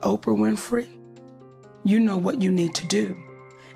Oprah Winfrey, you know what you need to do.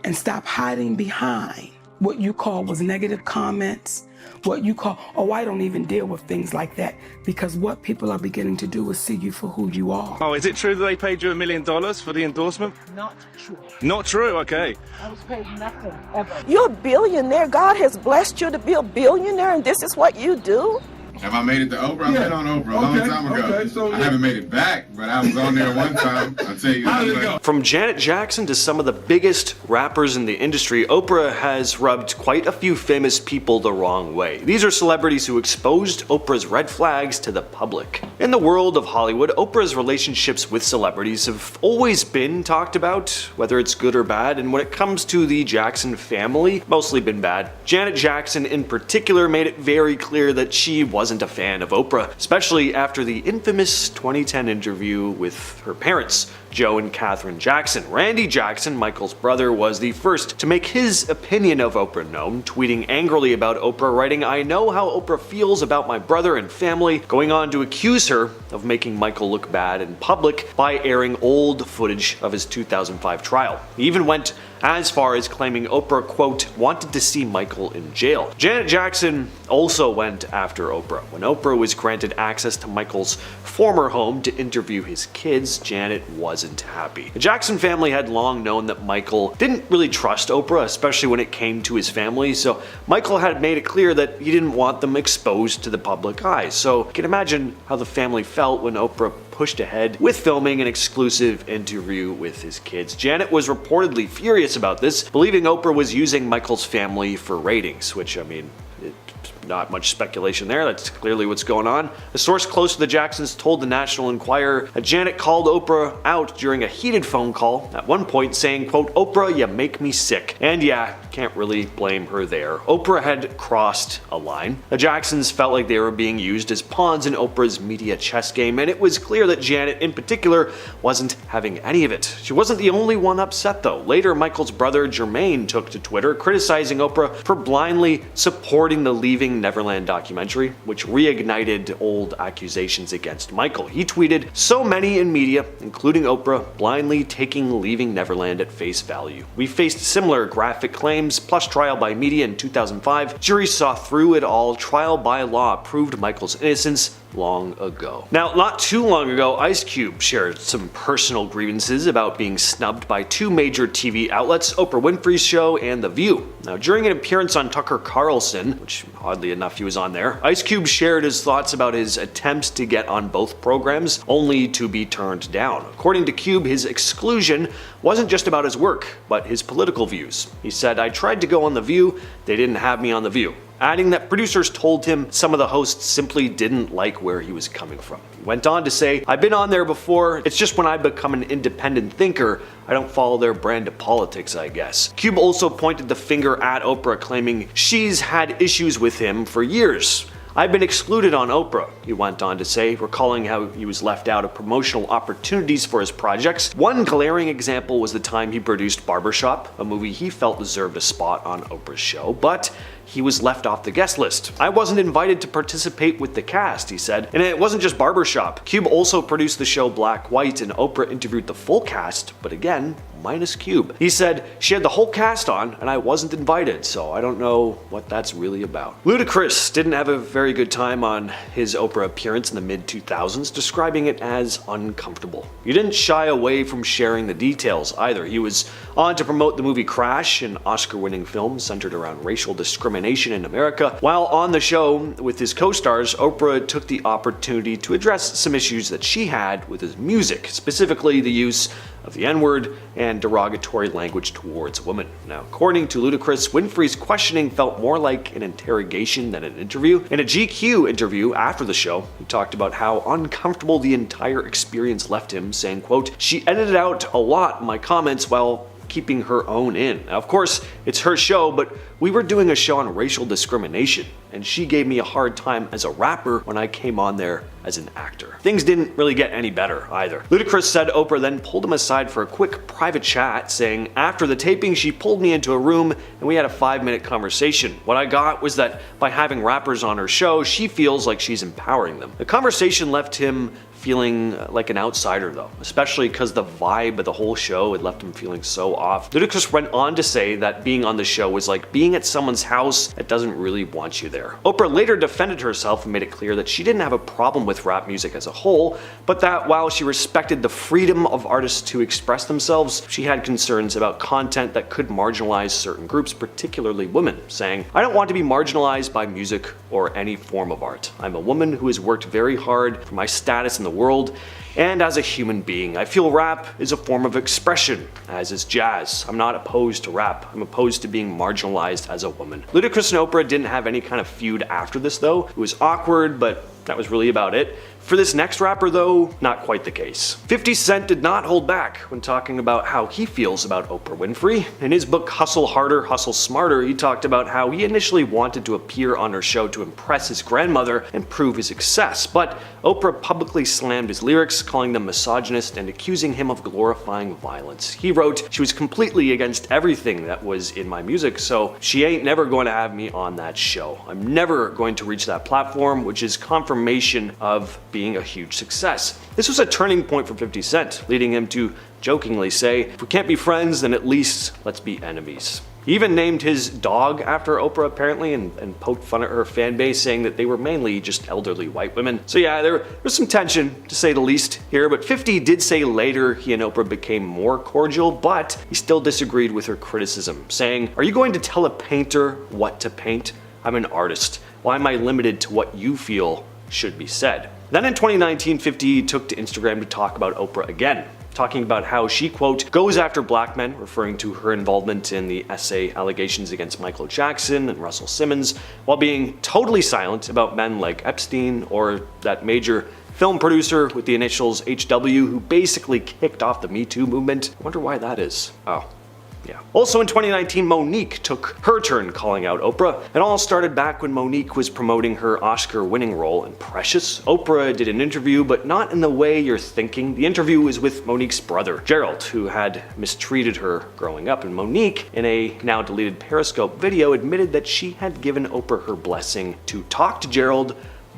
And stop hiding behind what you call was negative comments, what you call, oh, I don't even deal with things like that. Because what people are beginning to do is see you for who you are. Oh, is it true that they paid you $1 million for the endorsement? Not true. Not true, okay. I was paid nothing, ever. You're a billionaire. God has blessed you to be a billionaire, and this is what you do? Have I made it to Oprah? I've been on Oprah a long time ago. I haven't made it back, but I was on there one time. I'll tell you. How did it go? From Janet Jackson to some of the biggest rappers in the industry, Oprah has rubbed quite a few famous people the wrong way. These are celebrities who exposed Oprah's red flags to the public. In the world of Hollywood, Oprah's relationships with celebrities have always been talked about, whether it's good or bad, and when it comes to the Jackson family, mostly been bad. Janet Jackson in particular made it very clear that she wasn't a fan of Oprah, especially after the infamous 2010 interview with her parents, Joe and Catherine Jackson. Randy Jackson, Michael's brother, was the first to make his opinion of Oprah known, tweeting angrily about Oprah, writing, "I know how Oprah feels about my brother and family," going on to accuse her of making Michael look bad in public by airing old footage of his 2005 trial. He even went as far as claiming Oprah, quote, wanted to see Michael in jail. Janet Jackson also went after Oprah. When Oprah was granted access to Michael's former home to interview his kids, Janet wasn't happy. The Jackson family had long known that Michael didn't really trust Oprah, especially when it came to his family, so Michael had made it clear that he didn't want them exposed to the public eye. So you can imagine how the family felt when Oprah pushed ahead with filming an exclusive interview with his kids. Janet was reportedly furious about this, believing Oprah was using Michael's family for ratings, which, I mean, not much speculation there, that's clearly what's going on. A source close to the Jacksons told the National Enquirer that Janet called Oprah out during a heated phone call, at one point saying, quote, "Oprah, you make me sick." And yeah, can't really blame her there. Oprah had crossed a line. The Jacksons felt like they were being used as pawns in Oprah's media chess game, and it was clear that Janet in particular wasn't having any of it. She wasn't the only one upset though. Later, Michael's brother Jermaine took to Twitter criticizing Oprah for blindly supporting the Leaving Neverland documentary, which reignited old accusations against Michael. He tweeted, "So many in media, including Oprah, blindly taking Leaving Neverland at face value. We faced similar graphic claims, plus trial by media in 2005. Jury saw through it all. Trial by law proved Michael's innocence long ago." Now, not too long ago, Ice Cube shared some personal grievances about being snubbed by two major TV outlets, Oprah Winfrey's show and The View. Now, during an appearance on Tucker Carlson, which oddly enough he was on there, Ice Cube shared his thoughts about his attempts to get on both programs, only to be turned down. According to Cube, his exclusion wasn't just about his work, but his political views. He said, "I tried to go on The View, they didn't have me on The View," adding that producers told him some of the hosts simply didn't like where he was coming from. He went on to say, "I've been on there before, it's just when I become an independent thinker, I don't follow their brand of politics, I guess." Cube also pointed the finger at Oprah, claiming she's had issues with him for years. "I've been excluded on Oprah," he went on to say, recalling how he was left out of promotional opportunities for his projects. One glaring example was the time he produced Barbershop, a movie he felt deserved a spot on Oprah's show, but he was left off the guest list. "I wasn't invited to participate with the cast," he said. And it wasn't just Barbershop. Cube also produced the show Black White, and Oprah interviewed the full cast, but again, minus Cube. He said, "She had the whole cast on, and I wasn't invited, so I don't know what that's really about." Ludacris didn't have a very good time on his Oprah appearance in the mid-2000s, describing it as uncomfortable. He didn't shy away from sharing the details either. He was on to promote the movie Crash, an Oscar-winning film centered around racial discrimination in America. While on the show with his co-stars, Oprah took the opportunity to address some issues that she had with his music, specifically the use of the N-word and derogatory language towards women. Now, according to Ludacris, Winfrey's questioning felt more like an interrogation than an interview. In a GQ interview after the show, he talked about how uncomfortable the entire experience left him, saying, quote, "She edited out a lot of my comments while keeping her own in. Now, of course, it's her show, but we were doing a show on racial discrimination, and she gave me a hard time as a rapper when I came on there as an actor." Things didn't really get any better either. Ludacris said Oprah then pulled him aside for a quick private chat, saying, "After the taping, she pulled me into a room and we had a 5-minute conversation. What I got was that by having rappers on her show, she feels like she's empowering them." The conversation left him feeling like an outsider though, especially because the vibe of the whole show had left him feeling so off. Ludacris went on to say that being on the show was like being at someone's house that doesn't really want you there. Oprah later defended herself and made it clear that she didn't have a problem with rap music as a whole, but that while she respected the freedom of artists to express themselves, she had concerns about content that could marginalize certain groups, particularly women, saying, "I don't want to be marginalized by music or any form of art. I'm a woman who has worked very hard for my status in the world, and as a human being, I feel rap is a form of expression, as is jazz. I'm not opposed to rap. I'm opposed to being marginalized as a woman." Ludacris and Oprah didn't have any kind of feud after this though. It was awkward, but that was really about it. For this next rapper though, not quite the case. 50 Cent did not hold back when talking about how he feels about Oprah Winfrey. In his book Hustle Harder, Hustle Smarter, he talked about how he initially wanted to appear on her show to impress his grandmother and prove his success, but Oprah publicly slammed his lyrics, calling them misogynist and accusing him of glorifying violence. He wrote, "She was completely against everything that was in my music, so she ain't never going to have me on that show. I'm never going to reach that platform," which is confirmation of being a huge success. This was a turning point for 50 Cent, leading him to jokingly say, "If we can't be friends, then at least let's be enemies." He even named his dog after Oprah apparently and poked fun at her fan base, saying that they were mainly just elderly white women. So yeah, there was some tension to say the least here, but 50 did say later he and Oprah became more cordial, but he still disagreed with her criticism, saying, "Are you going to tell a painter what to paint? I'm an artist. Why am I limited to what you feel should be said?" Then in 2019, 50 took to Instagram to talk about Oprah again, talking about how she, quote, "goes after black men," referring to her involvement in the essay allegations against Michael Jackson and Russell Simmons, while being totally silent about men like Epstein or that major film producer with the initials HW who basically kicked off the Me Too movement. I wonder why that is. Oh. Yeah. Also in 2019, Monique took her turn calling out Oprah. It all started back when Monique was promoting her Oscar-winning role in Precious. Oprah did an interview, but not in the way you're thinking. The interview was with Monique's brother, Gerald, who had mistreated her growing up. And Monique, in a now deleted Periscope video, admitted that she had given Oprah her blessing to talk to Gerald,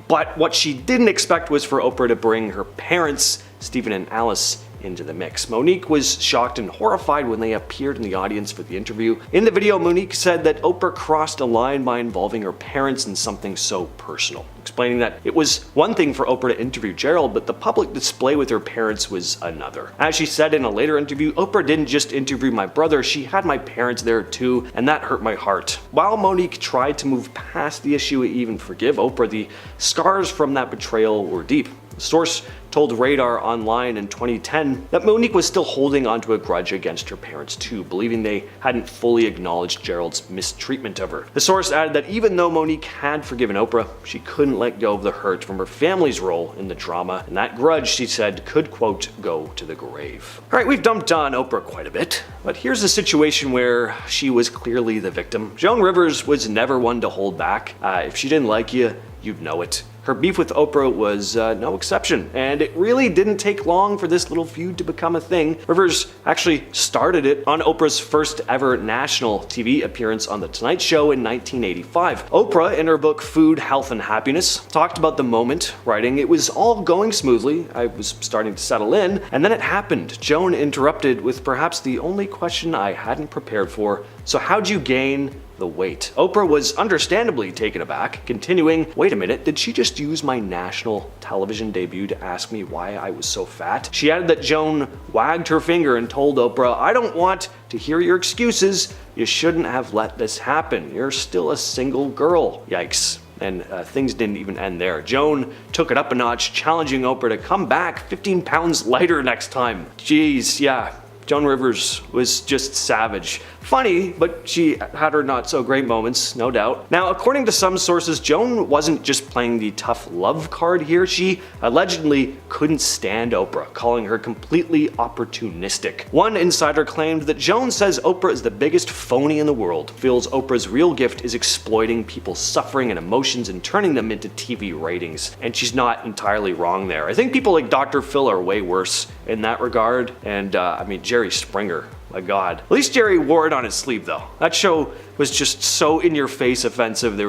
but what she didn't expect was for Oprah to bring her parents, Stephen and Alice, into the mix. Monique was shocked and horrified when they appeared in the audience for the interview. In the video, Monique said that Oprah crossed a line by involving her parents in something so personal, explaining that it was one thing for Oprah to interview Gerald, but the public display with her parents was another. As she said in a later interview, "Oprah didn't just interview my brother, she had my parents there too, and that hurt my heart." While Monique tried to move past the issue and even forgive Oprah, the scars from that betrayal were deep. The source told Radar Online in 2010 that Monique was still holding onto a grudge against her parents too, believing they hadn't fully acknowledged Gerald's mistreatment of her. The source added that even though Monique had forgiven Oprah, she couldn't let go of the hurt from her family's role in the drama, and that grudge, she said, could, quote, go to the grave. Alright, we've dumped on Oprah quite a bit, but here's a situation where she was clearly the victim. Joan Rivers was never one to hold back. If she didn't like you, you'd know it. Her beef with Oprah was no exception, and it really didn't take long for this little feud to become a thing. Rivers actually started it on Oprah's first ever national TV appearance on The Tonight Show in 1985. Oprah, in her book Food, Health, and Happiness, talked about the moment, writing, "It was all going smoothly, I was starting to settle in, and then it happened. Joan interrupted with perhaps the only question I hadn't prepared for, so how'd you gain the weight?" Oprah was understandably taken aback, continuing, "Wait a minute, did she just use my national television debut to ask me why I was so fat?" She added that Joan wagged her finger and told Oprah, "I don't want to hear your excuses. You shouldn't have let this happen. You're still a single girl." Yikes. And things didn't even end there. Joan took it up a notch, challenging Oprah to come back 15 pounds lighter next time. Jeez, yeah. Joan Rivers was just savage. Funny, but she had her not so great moments, no doubt. Now, according to some sources, Joan wasn't just playing the tough love card here. She allegedly couldn't stand Oprah, calling her completely opportunistic. One insider claimed that Joan says Oprah is the biggest phony in the world, feels Oprah's real gift is exploiting people's suffering and emotions and turning them into TV ratings. And she's not entirely wrong there. I think people like Dr. Phil are way worse in that regard. And I mean, Jerry Springer. My God. At least Jerry wore it on his sleeve though. That show was just so in your face offensive. There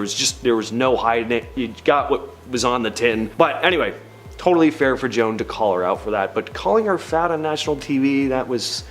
was no hiding it. You got what was on the tin. But anyway, Totally fair for Joan to call her out for that, but calling her fat on national TV, that was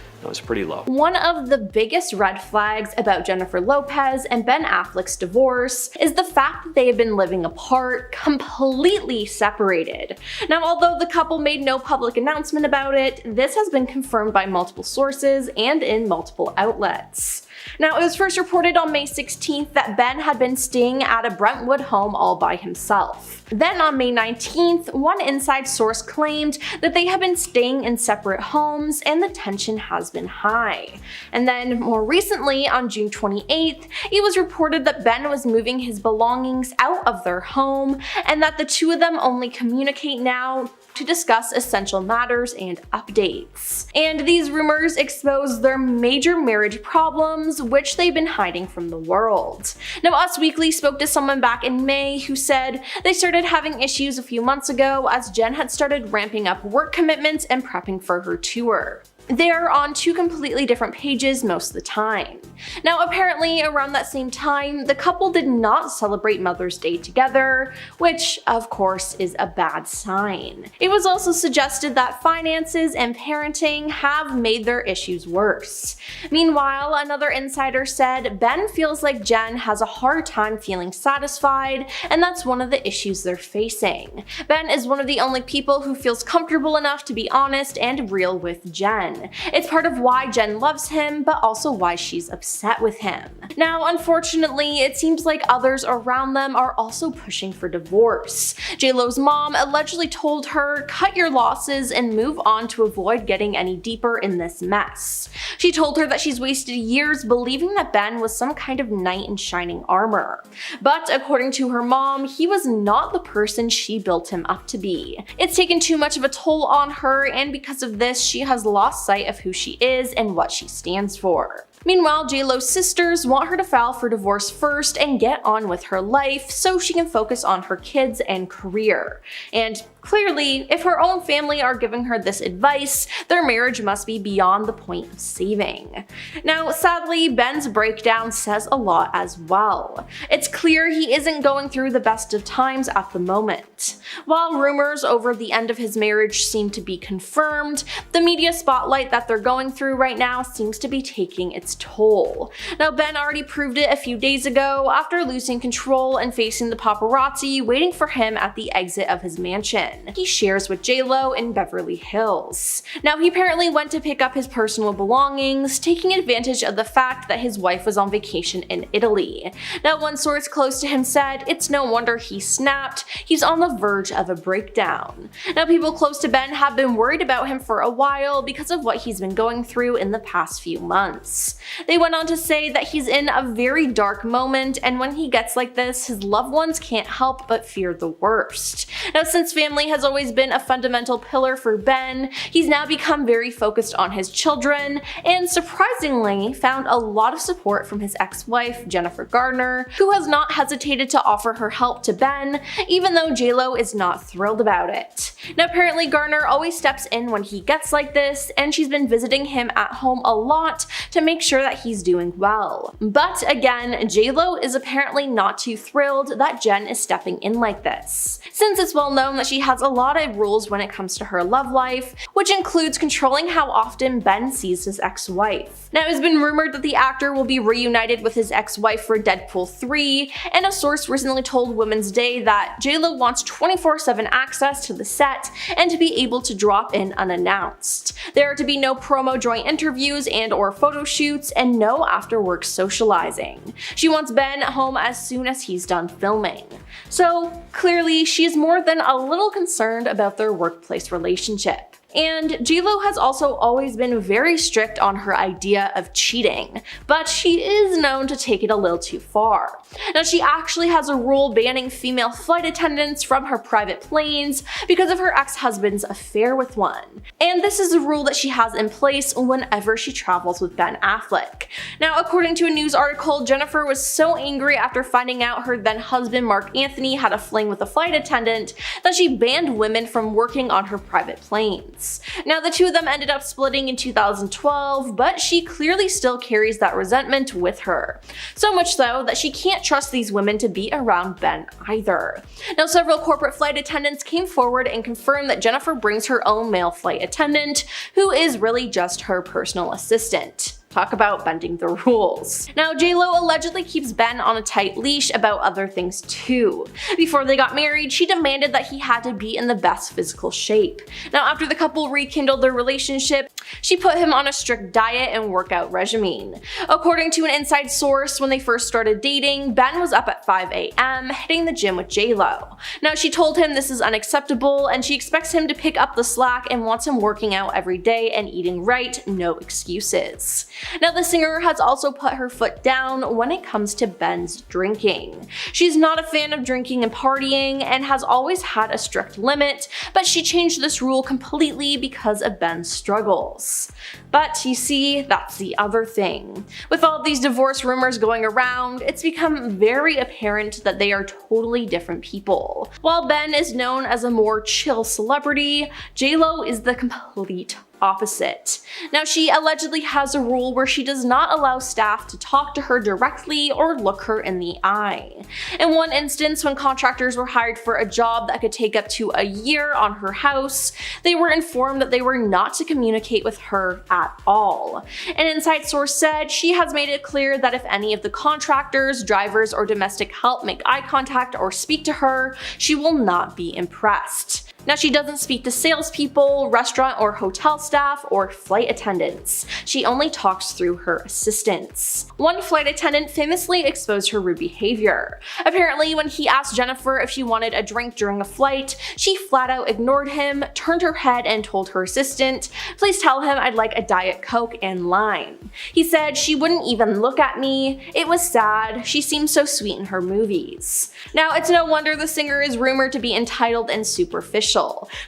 pretty low. One of the biggest red flags about Jennifer Lopez and Ben Affleck's divorce is the fact that they have been living apart, completely separated. Now, although the couple made no public announcement about it, this has been confirmed by multiple sources and in multiple outlets. Now, it was first reported on May 16th that Ben had been staying at a Brentwood home all by himself. Then on May 19th, one inside source claimed that they had been staying in separate homes and the tension has been high. And then more recently, on June 28th, it was reported that Ben was moving his belongings out of their home and that the two of them only communicate now to discuss essential matters and updates. And these rumors expose their major marriage problems, which they've been hiding from the world. Now, Us Weekly spoke to someone back in May who said they started having issues a few months ago as Jen had started ramping up work commitments and prepping for her tour. They are on two completely different pages most of the time. Now, apparently around that same time, the couple did not celebrate Mother's Day together, which of course is a bad sign. It was also suggested that finances and parenting have made their issues worse. Meanwhile, another insider said Ben feels like Jen has a hard time feeling satisfied, and that's one of the issues they're facing. Ben is one of the only people who feels comfortable enough to be honest and real with Jen. It's part of why Jen loves him, but also why she's upset with him. Now, unfortunately, it seems like others around them are also pushing for divorce. J-Lo's mom allegedly told her, "Cut your losses and move on to avoid getting any deeper in this mess." She told her that she's wasted years believing that Ben was some kind of knight in shining armor. But according to her mom, he was not the person she built him up to be. It's taken too much of a toll on her, and because of this, she has lost sight of who she is and what she stands for. Meanwhile, J-Lo's sisters want her to file for divorce first and get on with her life so she can focus on her kids and career. And clearly, if her own family are giving her this advice, their marriage must be beyond the point of saving. Now, sadly, Ben's breakdown says a lot as well. It's clear he isn't going through the best of times at the moment. While rumors over the end of his marriage seem to be confirmed, the media spotlight that they're going through right now seems to be taking its toll. Now, Ben already proved it a few days ago after losing control and facing the paparazzi waiting for him at the exit of his mansion he shares with J-Lo in Beverly Hills. Now, he apparently went to pick up his personal belongings, taking advantage of the fact that his wife was on vacation in Italy. Now, one source close to him said, "It's no wonder he snapped, he's on the verge of a breakdown." Now, people close to Ben have been worried about him for a while because of what he's been going through in the past few months. They went on to say that he's in a very dark moment, and when he gets like this, his loved ones can't help but fear the worst. Now, since family has always been a fundamental pillar for Ben, he's now become very focused on his children, and surprisingly found a lot of support from his ex-wife, Jennifer Garner, who has not hesitated to offer her help to Ben, even though J-Lo is not thrilled about it. Now, apparently Garner always steps in when he gets like this, and she's been visiting him at home a lot to make sure that he's doing well. But again, J-Lo is apparently not too thrilled that Jen is stepping in like this, since it's well known that she has a lot of rules when it comes to her love life, which includes controlling how often Ben sees his ex-wife. Now, it's been rumored that the actor will be reunited with his ex-wife for Deadpool 3, and a source recently told Women's Day that J-Lo wants 24/7 access to the set and to be able to drop in unannounced. There are to be no promo joint interviews and or photo shoots, and no after-work socializing. She wants Ben at home as soon as he's done filming. So clearly, she is more than a little concerned about their workplace relationship. And J-Lo has also always been very strict on her idea of cheating, but she is known to take it a little too far. Now, she actually has a rule banning female flight attendants from her private planes because of her ex-husband's affair with one. And this is a rule that she has in place whenever she travels with Ben Affleck. Now, according to a news article, Jennifer was so angry after finding out her then-husband Mark Anthony had a fling with a flight attendant that she banned women from working on her private planes. months. Now the two of them ended up splitting in 2012, but she clearly still carries that resentment with her. So much so that she can't trust these women to be around Ben either. Now several corporate flight attendants came forward and confirmed that Jennifer brings her own male flight attendant, who is really just her personal assistant. Talk about bending the rules. Now JLo allegedly keeps Ben on a tight leash about other things too. Before they got married, she demanded that he had to be in the best physical shape. Now after the couple rekindled their relationship, she put him on a strict diet and workout regimen. According to an inside source, when they first started dating, Ben was up at 5 a.m. hitting the gym with JLo. Now she told him this is unacceptable and she expects him to pick up the slack and wants him working out every day and eating right, no excuses. Now the singer has also put her foot down when it comes to Ben's drinking. She's not a fan of drinking and partying and has always had a strict limit, but she changed this rule completely because of Ben's struggles. But you see, that's the other thing. With all of these divorce rumors going around, it's become very apparent that they are totally different people. While Ben is known as a more chill celebrity, JLo is the complete opposite. Now she allegedly has a rule where she does not allow staff to talk to her directly or look her in the eye. In one instance, when contractors were hired for a job that could take up to a year on her house, they were informed that they were not to communicate with her at all. An inside source said she has made it clear that if any of the contractors, drivers, or domestic help make eye contact or speak to her, she will not be impressed. Now she doesn't speak to salespeople, restaurant or hotel staff, or flight attendants. She only talks through her assistants. One flight attendant famously exposed her rude behavior. Apparently, when he asked Jennifer if she wanted a drink during a flight, she flat out ignored him, turned her head and told her assistant, "Please tell him I'd like a Diet Coke and lime." He said she wouldn't even look at me. It was sad. She seemed so sweet in her movies. Now it's no wonder the singer is rumored to be entitled and superficial,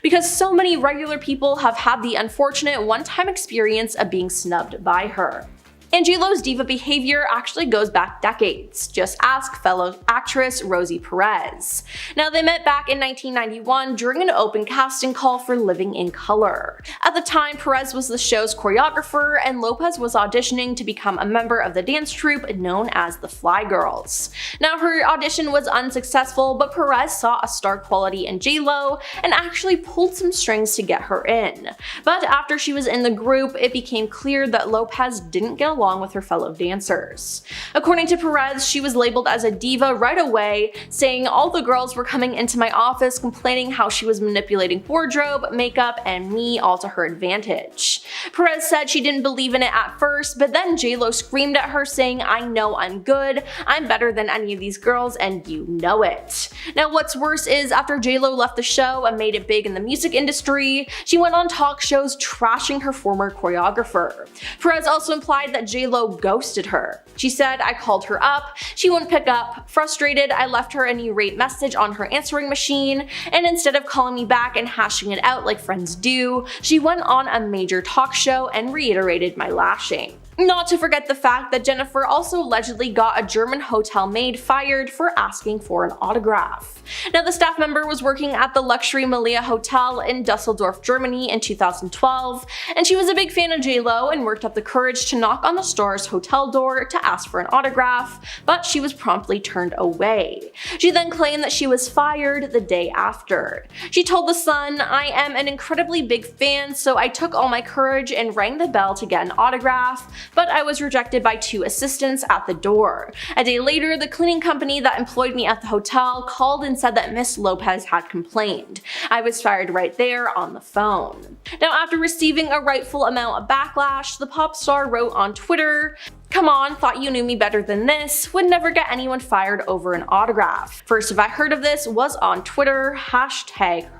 because so many regular people have had the unfortunate one-time experience of being snubbed by her. And JLo's diva behavior actually goes back decades. Just ask fellow actress Rosie Perez. Now they met back in 1991 during an open casting call for Living in Color. At the time, Perez was the show's choreographer and Lopez was auditioning to become a member of the dance troupe known as the Fly Girls. Now her audition was unsuccessful, but Perez saw a star quality in JLo and actually pulled some strings to get her in. But after she was in the group, it became clear that Lopez didn't get along with her fellow dancers. According to Perez, she was labeled as a diva right away, saying all the girls were coming into my office complaining how she was manipulating wardrobe, makeup, and me all to her advantage. Perez said she didn't believe in it at first, but then JLo screamed at her saying, "I know I'm good, I'm better than any of these girls and you know it." Now what's worse is after JLo left the show and made it big in the music industry, she went on talk shows trashing her former choreographer. Perez also implied that JLo ghosted her. She said, "I called her up, she wouldn't pick up. Frustrated, I left her an irate message on her answering machine, and instead of calling me back and hashing it out like friends do, she went on a major talk show and reiterated my lashing." Not to forget the fact that Jennifer also allegedly got a German hotel maid fired for asking for an autograph. Now the staff member was working at the luxury Melia Hotel in Dusseldorf, Germany in 2012, and she was a big fan of JLo and worked up the courage to knock on the star's hotel door to ask for an autograph, but she was promptly turned away. She then claimed that she was fired the day after. She told The Sun, "I am an incredibly big fan, so I took all my courage and rang the bell to get an autograph, but I was rejected by 2 assistants at the door. A day later, the cleaning company that employed me at the hotel called and said that Miss Lopez had complained. I was fired right there on the phone." Now after receiving a rightful amount of backlash, the pop star wrote on Twitter, "Come on, thought you knew me better than this. Would never get anyone fired over an autograph. First if I heard of this was on Twitter,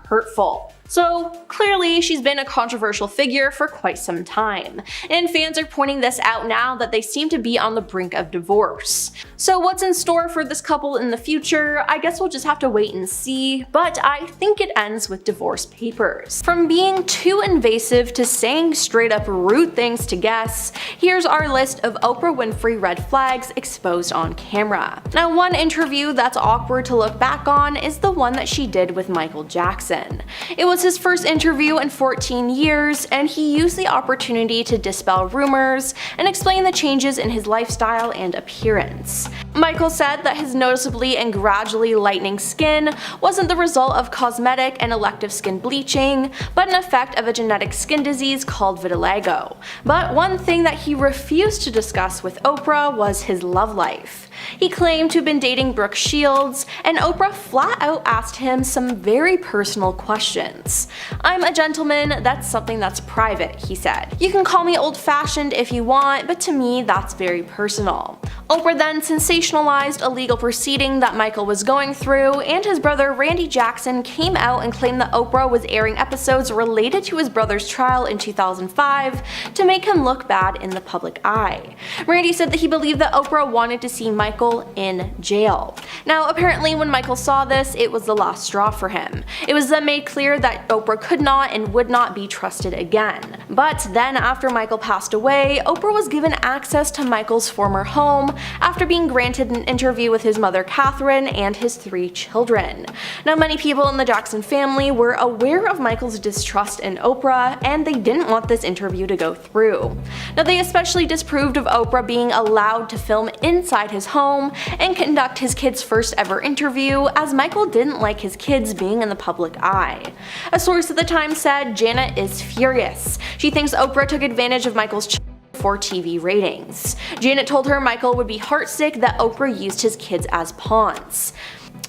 #hurtful." So clearly she's been a controversial figure for quite some time, and fans are pointing this out now that they seem to be on the brink of divorce. So what's in store for this couple in the future? I guess we'll just have to wait and see, but I think it ends with divorce papers. From being too invasive to saying straight up rude things to guests, here's our list of Oprah Winfrey red flags exposed on camera. Now one interview that's awkward to look back on is the one that she did with Michael Jackson. It was was his first interview in 14 years, and he used the opportunity to dispel rumors and explain the changes in his lifestyle and appearance. Michael said that his noticeably and gradually lightening skin wasn't the result of cosmetic and elective skin bleaching, but an effect of a genetic skin disease called vitiligo. But one thing that he refused to discuss with Oprah was his love life. He claimed to have been dating Brooke Shields, and Oprah flat out asked him some very personal questions. "I'm a gentleman, that's something that's private," he said. "You can call me old-fashioned if you want, but to me that's very personal." Oprah then sensationalized a legal proceeding that Michael was going through, and his brother Randy Jackson came out and claimed that Oprah was airing episodes related to his brother's trial in 2005 to make him look bad in the public eye. Randy said that he believed that Oprah wanted to see Michael in jail. Now, apparently when Michael saw this, it was the last straw for him. It was then made clear that Oprah could not and would not be trusted again. But then after Michael passed away, Oprah was given access to Michael's former home after being granted an interview with his mother Catherine and his 3 children. Now, many people in the Jackson family were aware of Michael's distrust in Oprah, and they didn't want this interview to go through. Now, they especially disapproved of Oprah being allowed to film inside his home and conduct his kids' first ever interview, as Michael didn't like his kids being in the public eye. A source at the time said Janet is furious. She thinks Oprah took advantage of Michael's for TV ratings. Janet told her Michael would be heartsick that Oprah used his kids as pawns.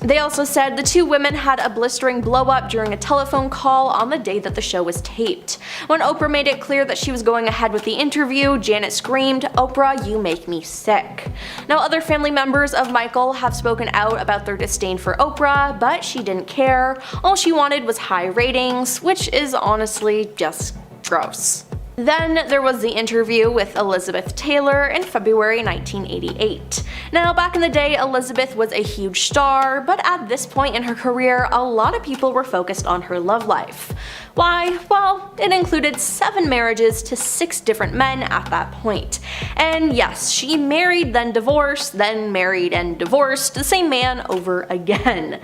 They also said the 2 women had a blistering blow-up during a telephone call on the day that the show was taped. When Oprah made it clear that she was going ahead with the interview, Janet screamed, "Oprah, you make me sick." Now, other family members of Michael have spoken out about their disdain for Oprah, but she didn't care. All she wanted was high ratings, which is honestly just gross. Then there was the interview with Elizabeth Taylor in February 1988. Now, back in the day, Elizabeth was a huge star, but at this point in her career, a lot of people were focused on her love life. Why? Well, it included 7 marriages to 6 different men at that point. And yes, she married, then divorced, then married and divorced the same man over again.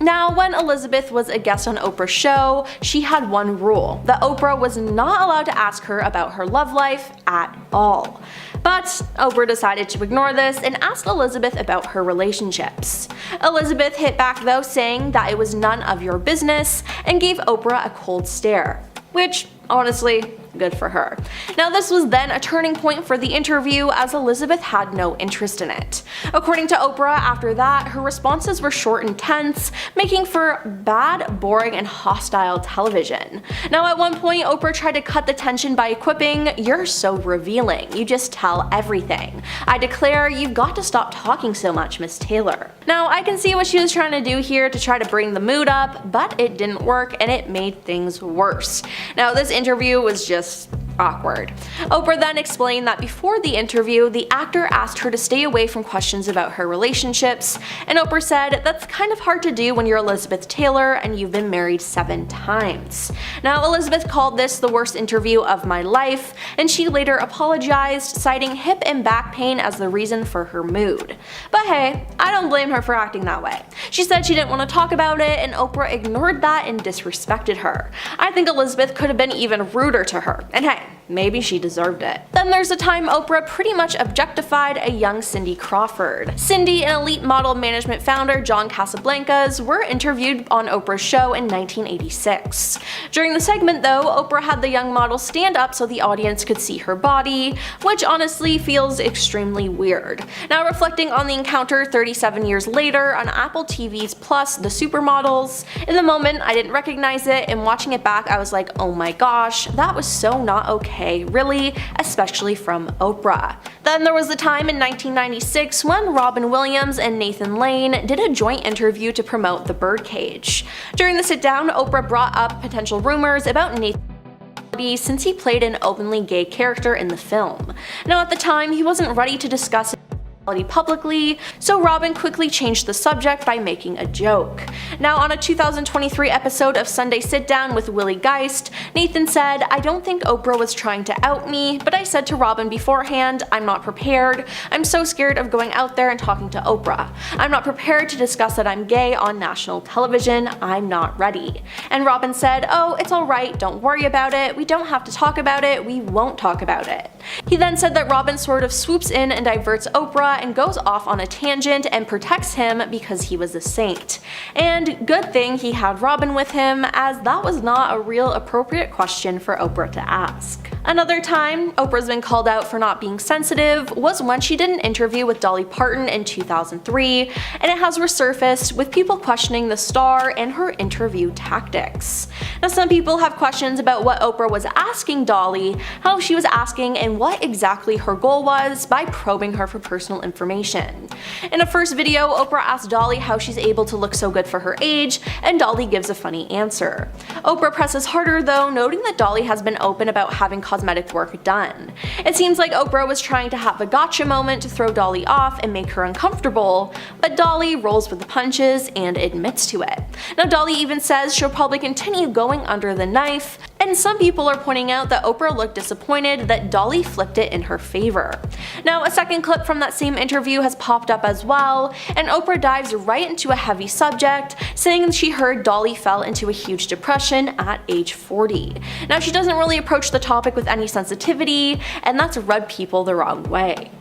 Now, when Elizabeth was a guest on Oprah's show, she had one rule, that Oprah was not allowed to ask her about her love life at all. But Oprah decided to ignore this and asked Elizabeth about her relationships. Elizabeth hit back though, saying that it was none of your business, and gave Oprah a cold stare. Which, honestly, good for her. Now, this was then a turning point for the interview, as Elizabeth had no interest in it. According to Oprah, after that, her responses were short and tense, making for bad, boring, and hostile television. Now, at one point, Oprah tried to cut the tension by quipping, "You're so revealing, you just tell everything. I declare you've got to stop talking so much, Miss Taylor." Now, I can see what she was trying to do here to try to bring the mood up, but it didn't work and it made things worse. Now, this interview was just awkward. Oprah then explained that before the interview, the actor asked her to stay away from questions about her relationships, and Oprah said, "That's kind of hard to do when you're Elizabeth Taylor and you've been married 7 times. Now, Elizabeth called this the worst interview of my life, and she later apologized, citing hip and back pain as the reason for her mood. But hey, I don't blame her for acting that way. She said she didn't want to talk about it, and Oprah ignored that and disrespected her. I think Elizabeth could have been even ruder to her, and hey, maybe she deserved it. Then there's a time Oprah pretty much objectified a young Cindy Crawford. Cindy and elite model management founder John Casablancas were interviewed on Oprah's show in 1986. During the segment though, Oprah had the young model stand up so the audience could see her body, which honestly feels extremely weird. Now, reflecting on the encounter 37 years later on Apple TV's Plus, The Supermodels, in the moment I didn't recognize it, and watching it back I was like, oh my gosh, that was so not okay, really, especially from Oprah. Then there was the time in 1996 when Robin Williams and Nathan Lane did a joint interview to promote The Birdcage. During the sit-down, Oprah brought up potential rumors about Nathan since he played an openly gay character in the film. Now, at the time, he wasn't ready to discuss publicly, so Robin quickly changed the subject by making a joke. Now, on a 2023 episode of Sunday Sit Down with Willie Geist, Nathan said, "I don't think Oprah was trying to out me, but I said to Robin beforehand, I'm not prepared. I'm so scared of going out there and talking to Oprah. I'm not prepared to discuss that I'm gay on national television. I'm not ready." And Robin said, "Oh, it's alright, don't worry about it. We don't have to talk about it. We won't talk about it." He then said that Robin sort of swoops in and diverts Oprah and goes off on a tangent and protects him because he was a saint. And good thing he had Robin with him, as that was not a real appropriate question for Oprah to ask. Another time Oprah's been called out for not being sensitive was when she did an interview with Dolly Parton in 2003, and it has resurfaced with people questioning the star and her interview tactics. Now, some people have questions about what Oprah was asking Dolly, how she was asking, and what exactly her goal was by probing her for personal information. In a first video, Oprah asked Dolly how she's able to look so good for her age, and Dolly gives a funny answer. Oprah presses harder though, noting that Dolly has been open about having cosmetic work done. It seems like Oprah was trying to have a gotcha moment to throw Dolly off and make her uncomfortable, but Dolly rolls with the punches and admits to it. Now, Dolly even says she'll probably continue going under the knife, and some people are pointing out that Oprah looked disappointed that Dolly flipped it in her favor. Now, a second clip from that same interview has popped up as well, and Oprah dives right into a heavy subject, saying she heard Dolly fell into a huge depression at age 40. Now, she doesn't really approach the topic with any sensitivity, and that's rubbed people the wrong way.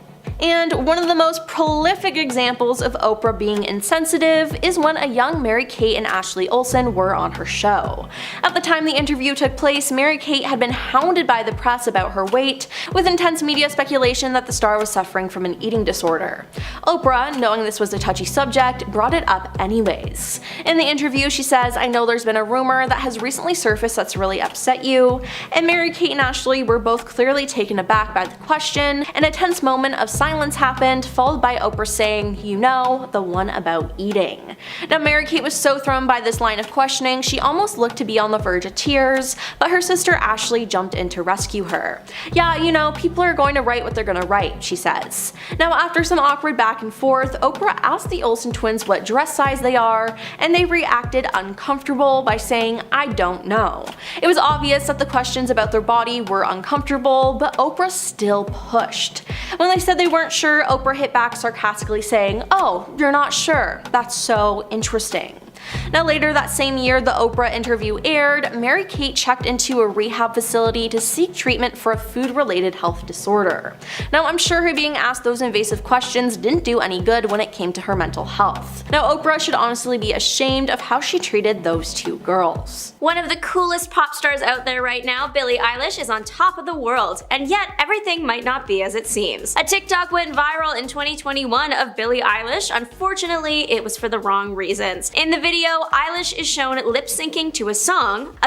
And one of the most prolific examples of Oprah being insensitive is when a young Mary-Kate and Ashley Olsen were on her show. At the time the interview took place, Mary-Kate had been hounded by the press about her weight, with intense media speculation that the star was suffering from an eating disorder. Oprah, knowing this was a touchy subject, brought it up anyways. In the interview, she says, "I know there's been a rumor that has recently surfaced that's really upset you," and Mary-Kate and Ashley were both clearly taken aback by the question, and a tense moment of silence happened, followed by Oprah saying, "You know, the one about eating." Now, Mary-Kate was so thrown by this line of questioning, she almost looked to be on the verge of tears, but her sister Ashley jumped in to rescue her. "Yeah, you know, people are going to write what they're gonna write," she says. Now, after some awkward back and forth, Oprah asked the Olsen twins what dress size they are, and they reacted uncomfortable by saying, "I don't know." It was obvious that the questions about their body were uncomfortable, but Oprah still pushed. When they said they weren't sure, Oprah hit back sarcastically saying, "Oh, you're not sure? That's so interesting." Now, later that same year the Oprah interview aired, Mary-Kate checked into a rehab facility to seek treatment for a food-related health disorder. Now, I'm sure her being asked those invasive questions didn't do any good when it came to her mental health. Now, Oprah should honestly be ashamed of how she treated those two girls. One of the coolest pop stars out there right now, Billie Eilish, is on top of the world, and yet everything might not be as it seems. A TikTok went viral in 2021 of Billie Eilish. Unfortunately, it was for the wrong reasons. In the video, Eilish is shown lip-syncing to a song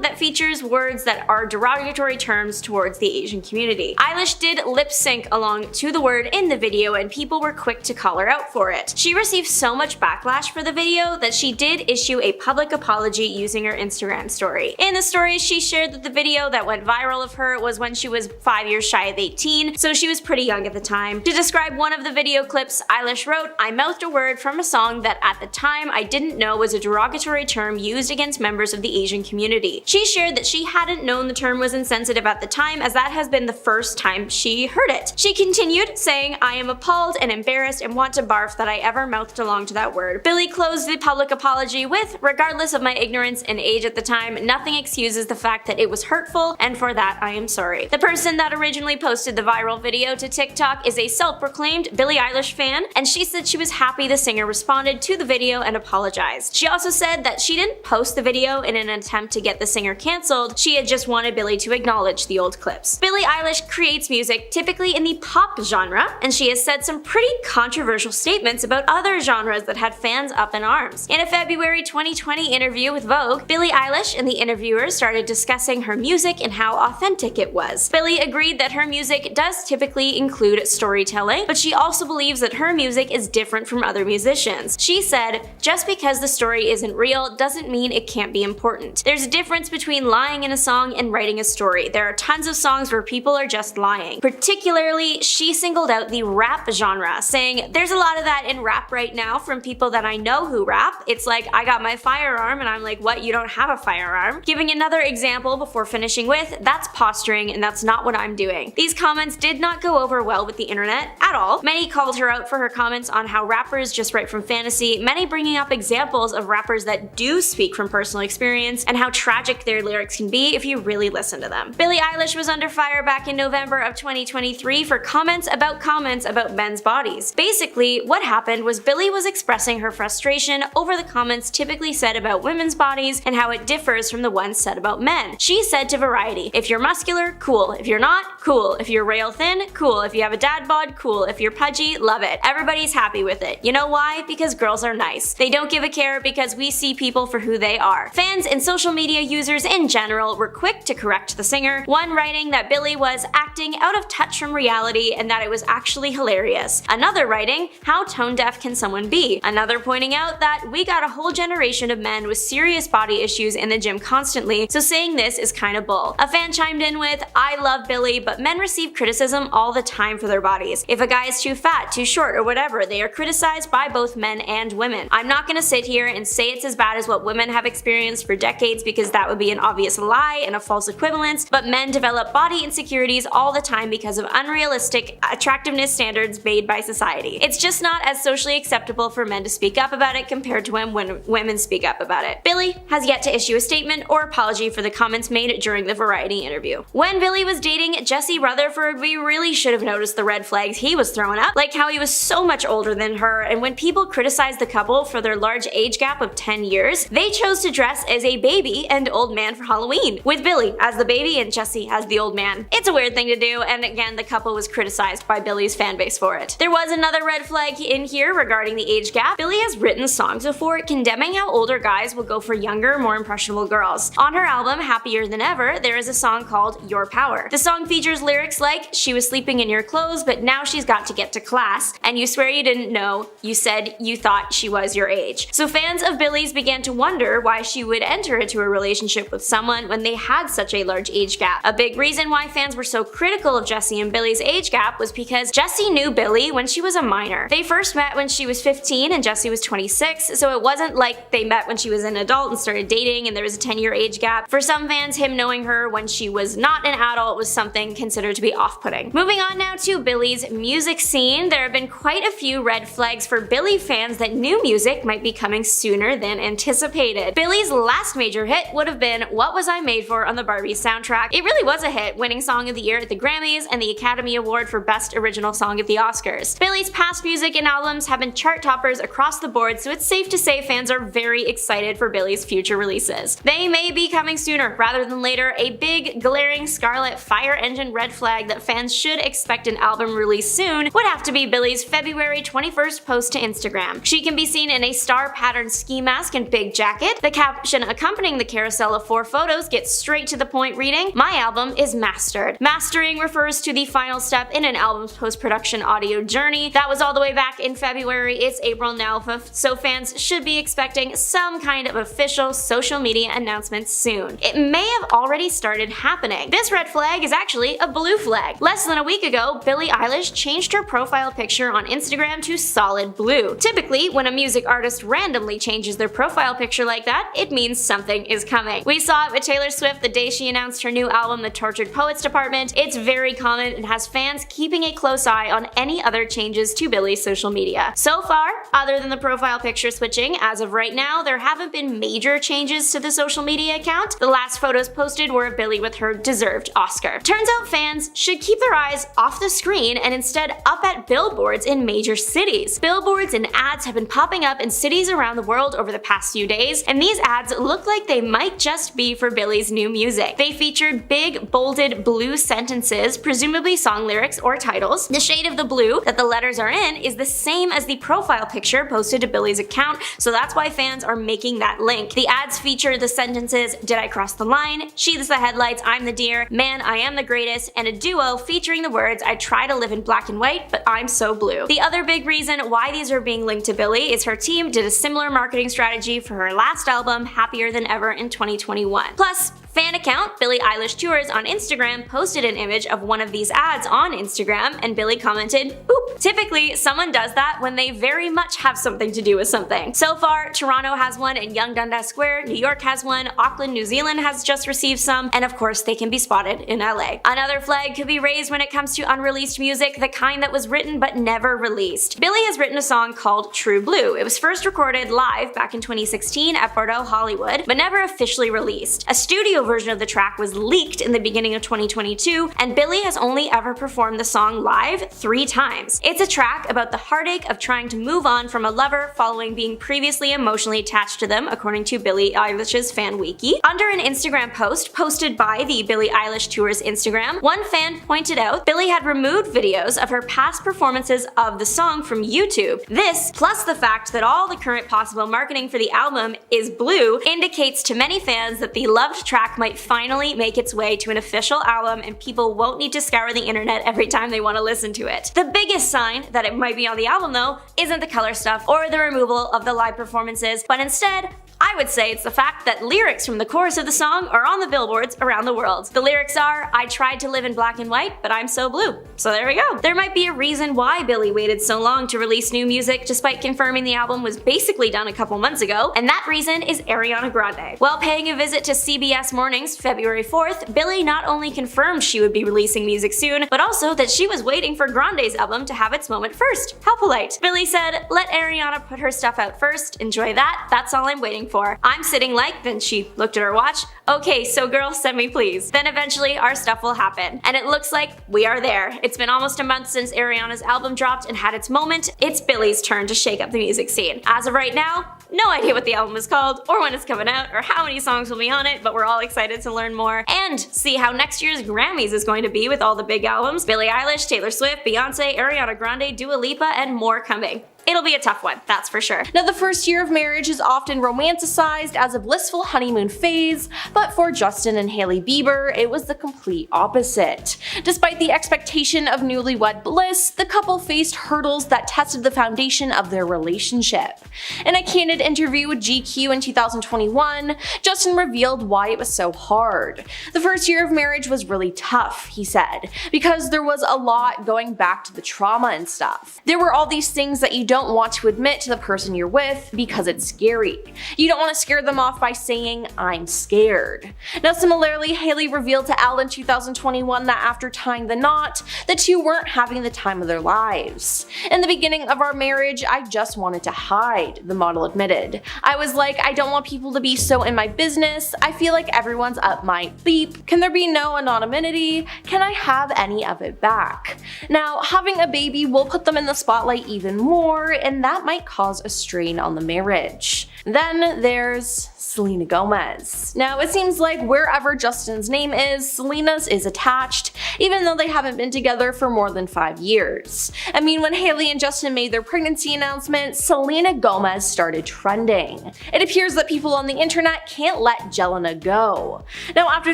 that features words that are derogatory terms towards the Asian community. Eilish did lip-sync along to the word in the video, and people were quick to call her out for it. She received so much backlash for the video that she did issue a public apology using her Instagram story. In the story, she shared that the video that went viral of her was when she was 5 years shy of 18, so she was pretty young at the time. To describe one of the video clips, Eilish wrote, "I mouthed a word from a song that at the time I didn't know was a derogatory term used against members of the Asian community." She shared that she hadn't known the term was insensitive at the time, as that has been the first time she heard it. She continued, saying, "I am appalled and embarrassed and want to barf that I ever mouthed along to that word." Billie closed the public apology with, "Regardless of my ignorance and age at the time, nothing excuses the fact that it was hurtful, and for that I am sorry." The person that originally posted the viral video to TikTok is a self-proclaimed Billie Eilish fan, and she said she was happy the singer responded to the video and apologized. She also said that she didn't post the video in an attempt to get the singer cancelled, she had just wanted Billie to acknowledge the old clips. Billie Eilish creates music typically in the pop genre, and she has said some pretty controversial statements about other genres that had fans up in arms. In a February 2020 interview with Vogue, Billie Eilish and the interviewers started discussing her music and how authentic it was. Billie agreed that her music does typically include storytelling, but she also believes that her music is different from other musicians. She said, "Just because the story story isn't real doesn't mean it can't be important. There's a difference between lying in a song and writing a story. There are tons of songs where people are just lying. Particularly, she singled out the rap genre, saying, "There's a lot of that in rap right now from people that I know who rap. It's like, I got my firearm," and I'm like, "What, you don't have a firearm?" Giving another example before finishing with, "That's posturing and that's not what I'm doing." These comments did not go over well with the internet at all. Many called her out for her comments on how rappers just write from fantasy, many bringing up examples of rappers that do speak from personal experience and how tragic their lyrics can be if you really listen to them. Billie Eilish was under fire back in November of 2023 for comments about men's bodies. Basically, what happened was Billie was expressing her frustration over the comments typically said about women's bodies and how it differs from the ones said about men. She said to Variety, "If you're muscular, cool. If you're not, cool. If you're rail thin, cool. If you have a dad bod, cool. If you're pudgy, love it. Everybody's happy with it. You know why? Because girls are nice. They don't give a care because we see people for who they are." Fans and social media users in general were quick to correct the singer, one writing that Billie was acting out of touch from reality and that it was actually hilarious. Another writing, "How tone deaf can someone be?" Another pointing out that we got a whole generation of men with serious body issues in the gym constantly, so saying this is kinda bull. A fan chimed in with, "I love Billie, but men receive criticism all the time for their bodies. If a guy is too fat, too short, or whatever, they are criticized by both men and women. I'm not gonna sit here and say it's as bad as what women have experienced for decades because that would be an obvious lie and a false equivalence, but men develop body insecurities all the time because of unrealistic attractiveness standards made by society. It's just not as socially acceptable for men to speak up about it compared to when women speak up about it." Billie has yet to issue a statement or apology for the comments made during the Variety interview. When Billie was dating Jesse Rutherford, we really should have noticed the red flags he was throwing up, like how he was so much older than her, and when people criticized the couple for their large age gap of 10 years, they chose to dress as a baby and old man for Halloween, with Billie as the baby and Jesse as the old man. It's a weird thing to do, and again, the couple was criticized by Billie's fanbase for it. There was another red flag in here regarding the age gap. Billie has written songs before condemning how older guys will go for younger, more impressionable girls. On her album, Happier Than Ever, there is a song called Your Power. The song features lyrics like, "She was sleeping in your clothes, but now she's got to get to class, and you swear you didn't know, you said you thought she was your age." So fans of Billie's began to wonder why she would enter into a relationship with someone when they had such a large age gap. A big reason why fans were so critical of Jesse and Billie's age gap was because Jesse knew Billie when she was a minor. They first met when she was 15 and Jesse was 26, so it wasn't like they met when she was an adult and started dating and there was a 10-year age gap. For some fans, him knowing her when she was not an adult was something considered to be off-putting. Moving on now to Billie's music scene, there have been quite a few red flags for Billie fans that new music might be coming sooner than anticipated. Billie's last major hit would have been What Was I Made For on the Barbie soundtrack. It really was a hit, winning Song of the Year at the Grammys and the Academy Award for Best Original Song at the Oscars. Billie's past music and albums have been chart toppers across the board, so it's safe to say fans are very excited for Billie's future releases. They may be coming sooner rather than later. A big, glaring, scarlet fire engine red flag that fans should expect an album release soon would have to be Billie's February 21st post to Instagram. She can be seen in a star-patterned ski mask and big jacket. The caption accompanying the carousel of 4 photos gets straight to the point, reading, "My album is mastered." Mastering refers to the final step in an album's post-production audio journey. That was all the way back in February. It's April now, so fans should be expecting some kind of official social media announcement soon. It may have already started happening. This red flag is actually a blue flag. Less than a week ago, Billie Eilish changed her profile picture on Instagram to solid blue. Typically, when a music artist randomly changes their profile picture like that, it means something is coming. We saw it with Taylor Swift the day she announced her new album, The Tortured Poets Department. It's very common and has fans keeping a close eye on any other changes to Billie's social media. So far, other than the profile picture switching, as of right now, there haven't been major changes to the social media account. The last photos posted were of Billie with her deserved Oscar. Turns out fans should keep their eyes off the screen and instead up at billboards in major cities. Billboards and ads have been popping up in cities around the world over the past few days, and these ads look like they might just be for Billie's new music. They featured big, bolded blue sentences, presumably song lyrics or titles. The shade of the blue that the letters are in is the same as the profile picture posted to Billie's account, so that's why fans are making that link. The ads feature the sentences, "Did I cross the line?" "She's the headlights, I'm the deer," "Man, I am the greatest," and a duo featuring the words, "I try to live in black and white, but I'm so blue." The other big reason why these are being linked to Billie is her team did a similar marketing strategy for her last album, Happier Than Ever, in 2021. Plus, fan account Billie Eilish Tours on Instagram posted an image of one of these ads on Instagram, and Billie commented, "Oop." Typically, someone does that when they very much have something to do with something. So far, Toronto has one in Yonge Dundas Square, New York has one, Auckland, New Zealand has just received some, and of course they can be spotted in LA. Another flag could be raised when it comes to unreleased music, the kind that was written but never released. Billie has written a song called True Blue. It was first recorded live back in 2016 at Bordeaux, Hollywood, but never officially released. A studio version of the track was leaked in the beginning of 2022, and Billie has only ever performed the song live 3 times. It's a track about the heartache of trying to move on from a lover following being previously emotionally attached to them, according to Billie Eilish's fan wiki. Under an Instagram post posted by the Billie Eilish Tours Instagram, one fan pointed out Billie had removed videos of her past performances of the song from YouTube. This, plus the fact that all the current possible marketing for the album is blue, indicates to many fans that the loved track might finally make its way to an official album and people won't need to scour the internet every time they want to listen to it. The biggest sign that it might be on the album though isn't the color stuff or the removal of the live performances, but instead, I would say it's the fact that lyrics from the chorus of the song are on the billboards around the world. The lyrics are, "I tried to live in black and white, but I'm so blue." So there we go. There might be a reason why Billie waited so long to release new music despite confirming the album was basically done a couple months ago, and that reason is Ariana Grande. While paying a visit to CBS Mornings February 4th, Billie not only confirmed she would be releasing music soon, but also that she was waiting for Grande's album to have its moment first. How polite. Billie said, "Let Ariana put her stuff out first, enjoy that, that's all I'm waiting for. I'm sitting like," then she looked at her watch, "Okay, so girl, send me please. Then eventually our stuff will happen." And it looks like we are there. It's been almost a month since Ariana's album dropped and had its moment. It's Billie's turn to shake up the music scene. As of right now, no idea what the album is called, or when it's coming out, or how many songs will be on it, but we're all excited to learn more and see how next year's Grammys is going to be with all the big albums: Billie Eilish, Taylor Swift, Beyonce, Ariana Grande, Dua Lipa, and more coming. It'll be a tough one, that's for sure. Now, the first year of marriage is often romanticized as a blissful honeymoon phase, but for Justin and Hailey Bieber, it was the complete opposite. Despite the expectation of newlywed bliss, the couple faced hurdles that tested the foundation of their relationship. In a candid interview with GQ in 2021, Justin revealed why it was so hard. "The first year of marriage was really tough," he said, "because there was a lot going back to the trauma and stuff. There were all these things that you don't want to admit to the person you're with because it's scary. You don't want to scare them off by saying, 'I'm scared.'" Now, similarly, Hailey revealed to Elle in 2021 that after tying the knot, the two weren't having the time of their lives. "In the beginning of our marriage, I just wanted to hide," the model admitted. "I was like, I don't want people to be so in my business. I feel like everyone's up my beep. Can there be no anonymity? Can I have any of it back?" Now, having a baby will put them in the spotlight even more, and that might cause a strain on the marriage. Then there's Selena Gomez. Now, it seems like wherever Justin's name is, Selena's is attached, even though they haven't been together for more than 5 years. I mean, when Hailey and Justin made their pregnancy announcement, Selena Gomez started trending. It appears that people on the internet can't let Jelena go. Now, after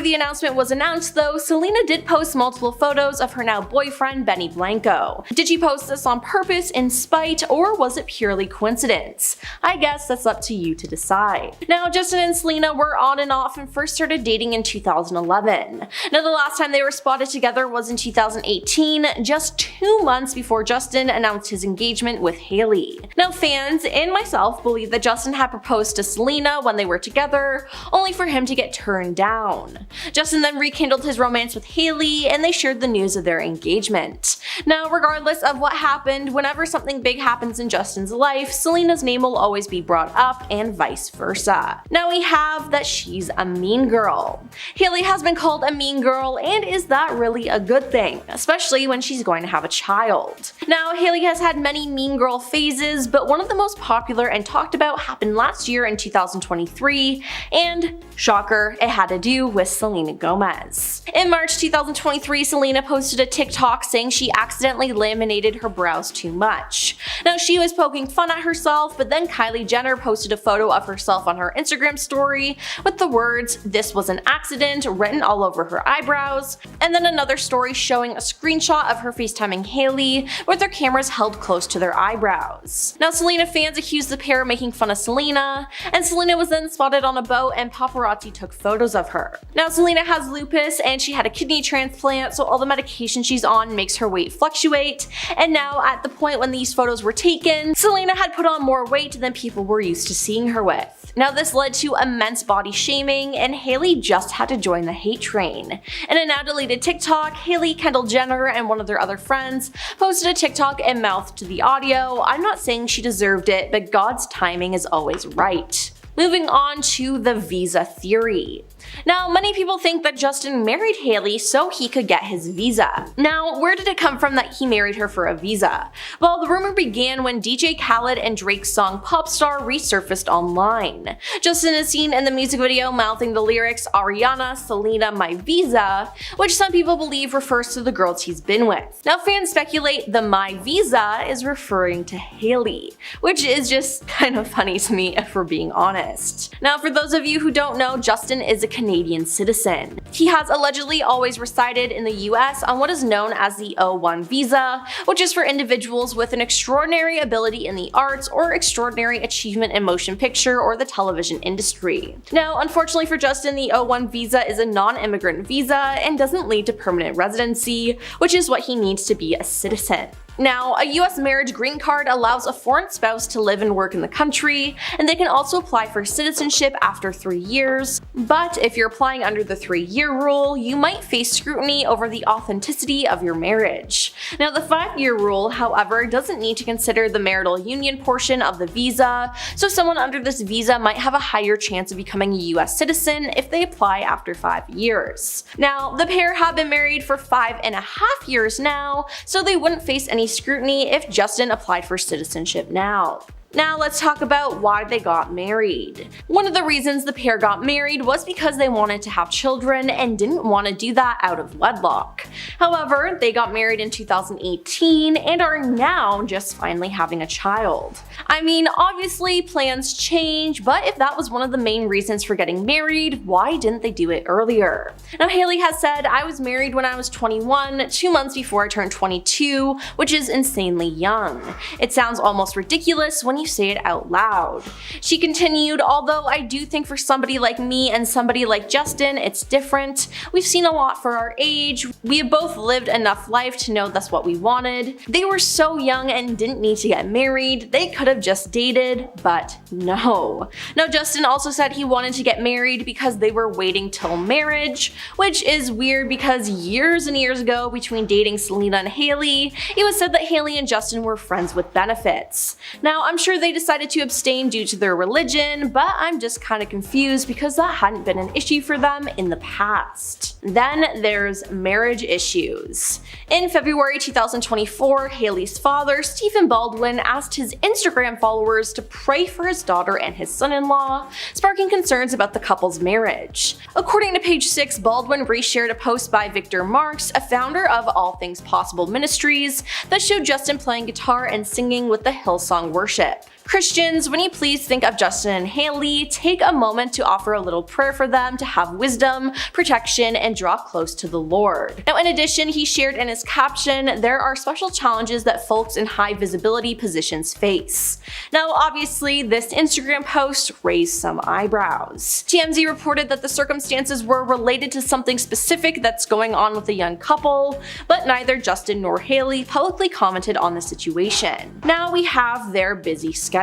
the announcement was announced though, Selena did post multiple photos of her now boyfriend Benny Blanco. Did she post this on purpose, in spite, or was it purely coincidence? I guess that's up to you to decide. Now, Justin and Selena were on and off and first started dating in 2011. Now, the last time they were spotted together was in 2018, just 2 months before Justin announced his engagement with Hailey. Now, fans and myself believe that Justin had proposed to Selena when they were together, only for him to get turned down. Justin then rekindled his romance with Hailey, and they shared the news of their engagement. Now, regardless of what happened, whenever something big happens in Justin's life, Selena's name will always be brought up, and vice versa. Now we have that she's a mean girl. Hailey has been called a mean girl, and is that really a good thing? Especially when she's going to have a child. Now, Hailey has had many mean girl phases, but one of the most popular and talked about happened last year in 2023, and shocker, it had to do with Selena Gomez. In March 2023, Selena posted a TikTok saying she accidentally laminated her brows too much. Now, she was poking fun at herself, but then Kylie Jenner posted a a photo of herself on her Instagram story with the words, "This was an accident," written all over her eyebrows, and then another story showing a screenshot of her FaceTiming Hailey with their cameras held close to their eyebrows. Now, Selena fans accused the pair of making fun of Selena, and Selena was then spotted on a boat and paparazzi took photos of her. Now, Selena has lupus and she had a kidney transplant, so all the medication she's on makes her weight fluctuate, and now at the point when these photos were taken, Selena had put on more weight than people were used to seeing her with. Now, this led to immense body shaming, and Hailey just had to join the hate train. In a now deleted TikTok, Hailey, Kendall Jenner, and one of their other friends posted a TikTok and mouthed the audio, "I'm not saying she deserved it, but God's timing is always right." Moving on to the visa theory. Now, many people think that Justin married Hailey so he could get his visa. Now, where did it come from that he married her for a visa? Well, the rumor began when DJ Khaled and Drake's song Pop Star resurfaced online. Justin is seen in the music video mouthing the lyrics "Ariana, Selena, my visa," which some people believe refers to the girls he's been with. Now, fans speculate the "my visa" is referring to Hailey, which is just kind of funny to me if we're being honest. Now, for those of you who don't know, Justin is a Canadian citizen. He has allegedly always resided in the US on what is known as the O1 visa, which is for individuals with an extraordinary ability in the arts or extraordinary achievement in motion picture or the television industry. Now, unfortunately for Justin, the O1 visa is a non-immigrant visa and doesn't lead to permanent residency, which is what he needs to be a citizen. Now, a US marriage green card allows a foreign spouse to live and work in the country, and they can also apply for citizenship after 3 years. But if you're applying under the 3-year rule, you might face scrutiny over the authenticity of your marriage. Now, the 5-year rule, however, doesn't need to consider the marital union portion of the visa, so someone under this visa might have a higher chance of becoming a US citizen if they apply after 5 years. Now, the pair have been married for 5.5 years now, so they wouldn't face any scrutiny if Justin applied for citizenship now. Now let's talk about why they got married. One of the reasons the pair got married was because they wanted to have children and didn't want to do that out of wedlock. However, they got married in 2018 and are now just finally having a child. I mean, obviously plans change, but if that was one of the main reasons for getting married, why didn't they do it earlier? Now, Hailey has said, "I was married when I was 21, 2 months before I turned 22, which is insanely young. It sounds almost ridiculous when you say it out loud." She continued, "Although I do think for somebody like me and somebody like Justin, it's different. We've seen a lot for our age. We have both lived enough life to know that's what we wanted. They were so young and didn't need to get married. They could have just dated, but no." Now, Justin also said he wanted to get married because they were waiting till marriage, which is weird because years and years ago, between dating Selena and Hailey, it was said that Hailey and Justin were friends with benefits. Now, I'm sure they decided to abstain due to their religion, but I'm just kind of confused because that hadn't been an issue for them in the past. Then there's marriage issues. In February 2024, Hailey's father, Stephen Baldwin, asked his Instagram followers to pray for his daughter and his son-in-law, sparking concerns about the couple's marriage. According to Page 6, Baldwin reshared a post by Victor Marks, a founder of All Things Possible Ministries, that showed Justin playing guitar and singing with the Hillsong worship. Christians, when you please think of Justin and Hailey, take a moment to offer a little prayer for them to have wisdom, protection, and draw close to the Lord. Now, in addition, he shared in his caption, "There are special challenges that folks in high visibility positions face." Now, obviously, this Instagram post raised some eyebrows. TMZ reported that the circumstances were related to something specific that's going on with the young couple, but neither Justin nor Hailey publicly commented on the situation. Now we have their busy schedules.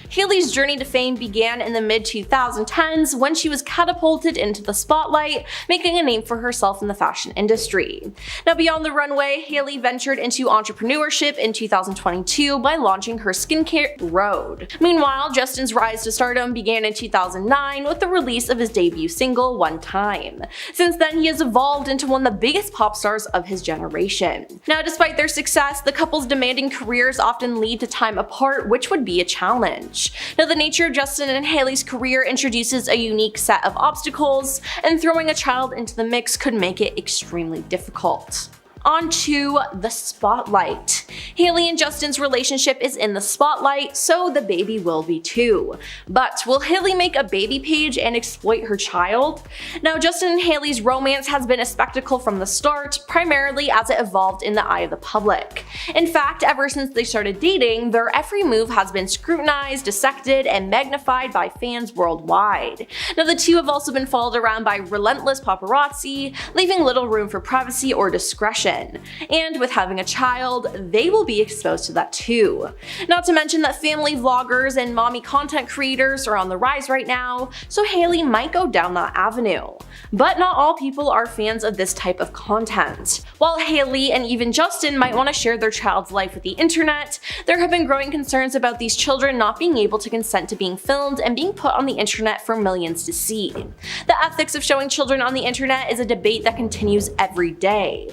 Hailey's journey to fame began in the mid-2010s when she was catapulted into the spotlight, making a name for herself in the fashion industry. Now, beyond the runway, Hailey ventured into entrepreneurship in 2022 by launching her skincare road. Meanwhile, Justin's rise to stardom began in 2009 with the release of his debut single, One Time. Since then, he has evolved into one of the biggest pop stars of his generation. Now, despite their success, the couple's demanding careers often lead to time apart, which would be a challenge. Now, the nature of Justin and Hailey's career introduces a unique set of obstacles, and throwing a child into the mix could make it extremely difficult. On to the spotlight. Hailey and Justin's relationship is in the spotlight, so the baby will be too. But will Hailey make a baby page and exploit her child? Now, Justin and Hailey's romance has been a spectacle from the start, primarily as it evolved in the eye of the public. In fact, ever since they started dating, their every move has been scrutinized, dissected, and magnified by fans worldwide. Now, the two have also been followed around by relentless paparazzi, leaving little room for privacy or discretion. And with having a child, they will be exposed to that too. Not to mention that family vloggers and mommy content creators are on the rise right now, so Hailey might go down that avenue. But not all people are fans of this type of content. While Hailey and even Justin might want to share their child's life with the internet, there have been growing concerns about these children not being able to consent to being filmed and being put on the internet for millions to see. The ethics of showing children on the internet is a debate that continues every day.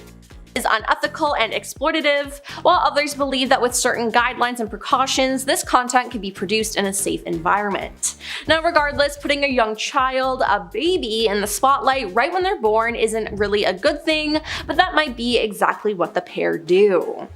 Is unethical and exploitative, while others believe that with certain guidelines and precautions, this content can be produced in a safe environment. Now, regardless, putting a young child, a baby, in the spotlight right when they're born isn't really a good thing, but that might be exactly what the pair do.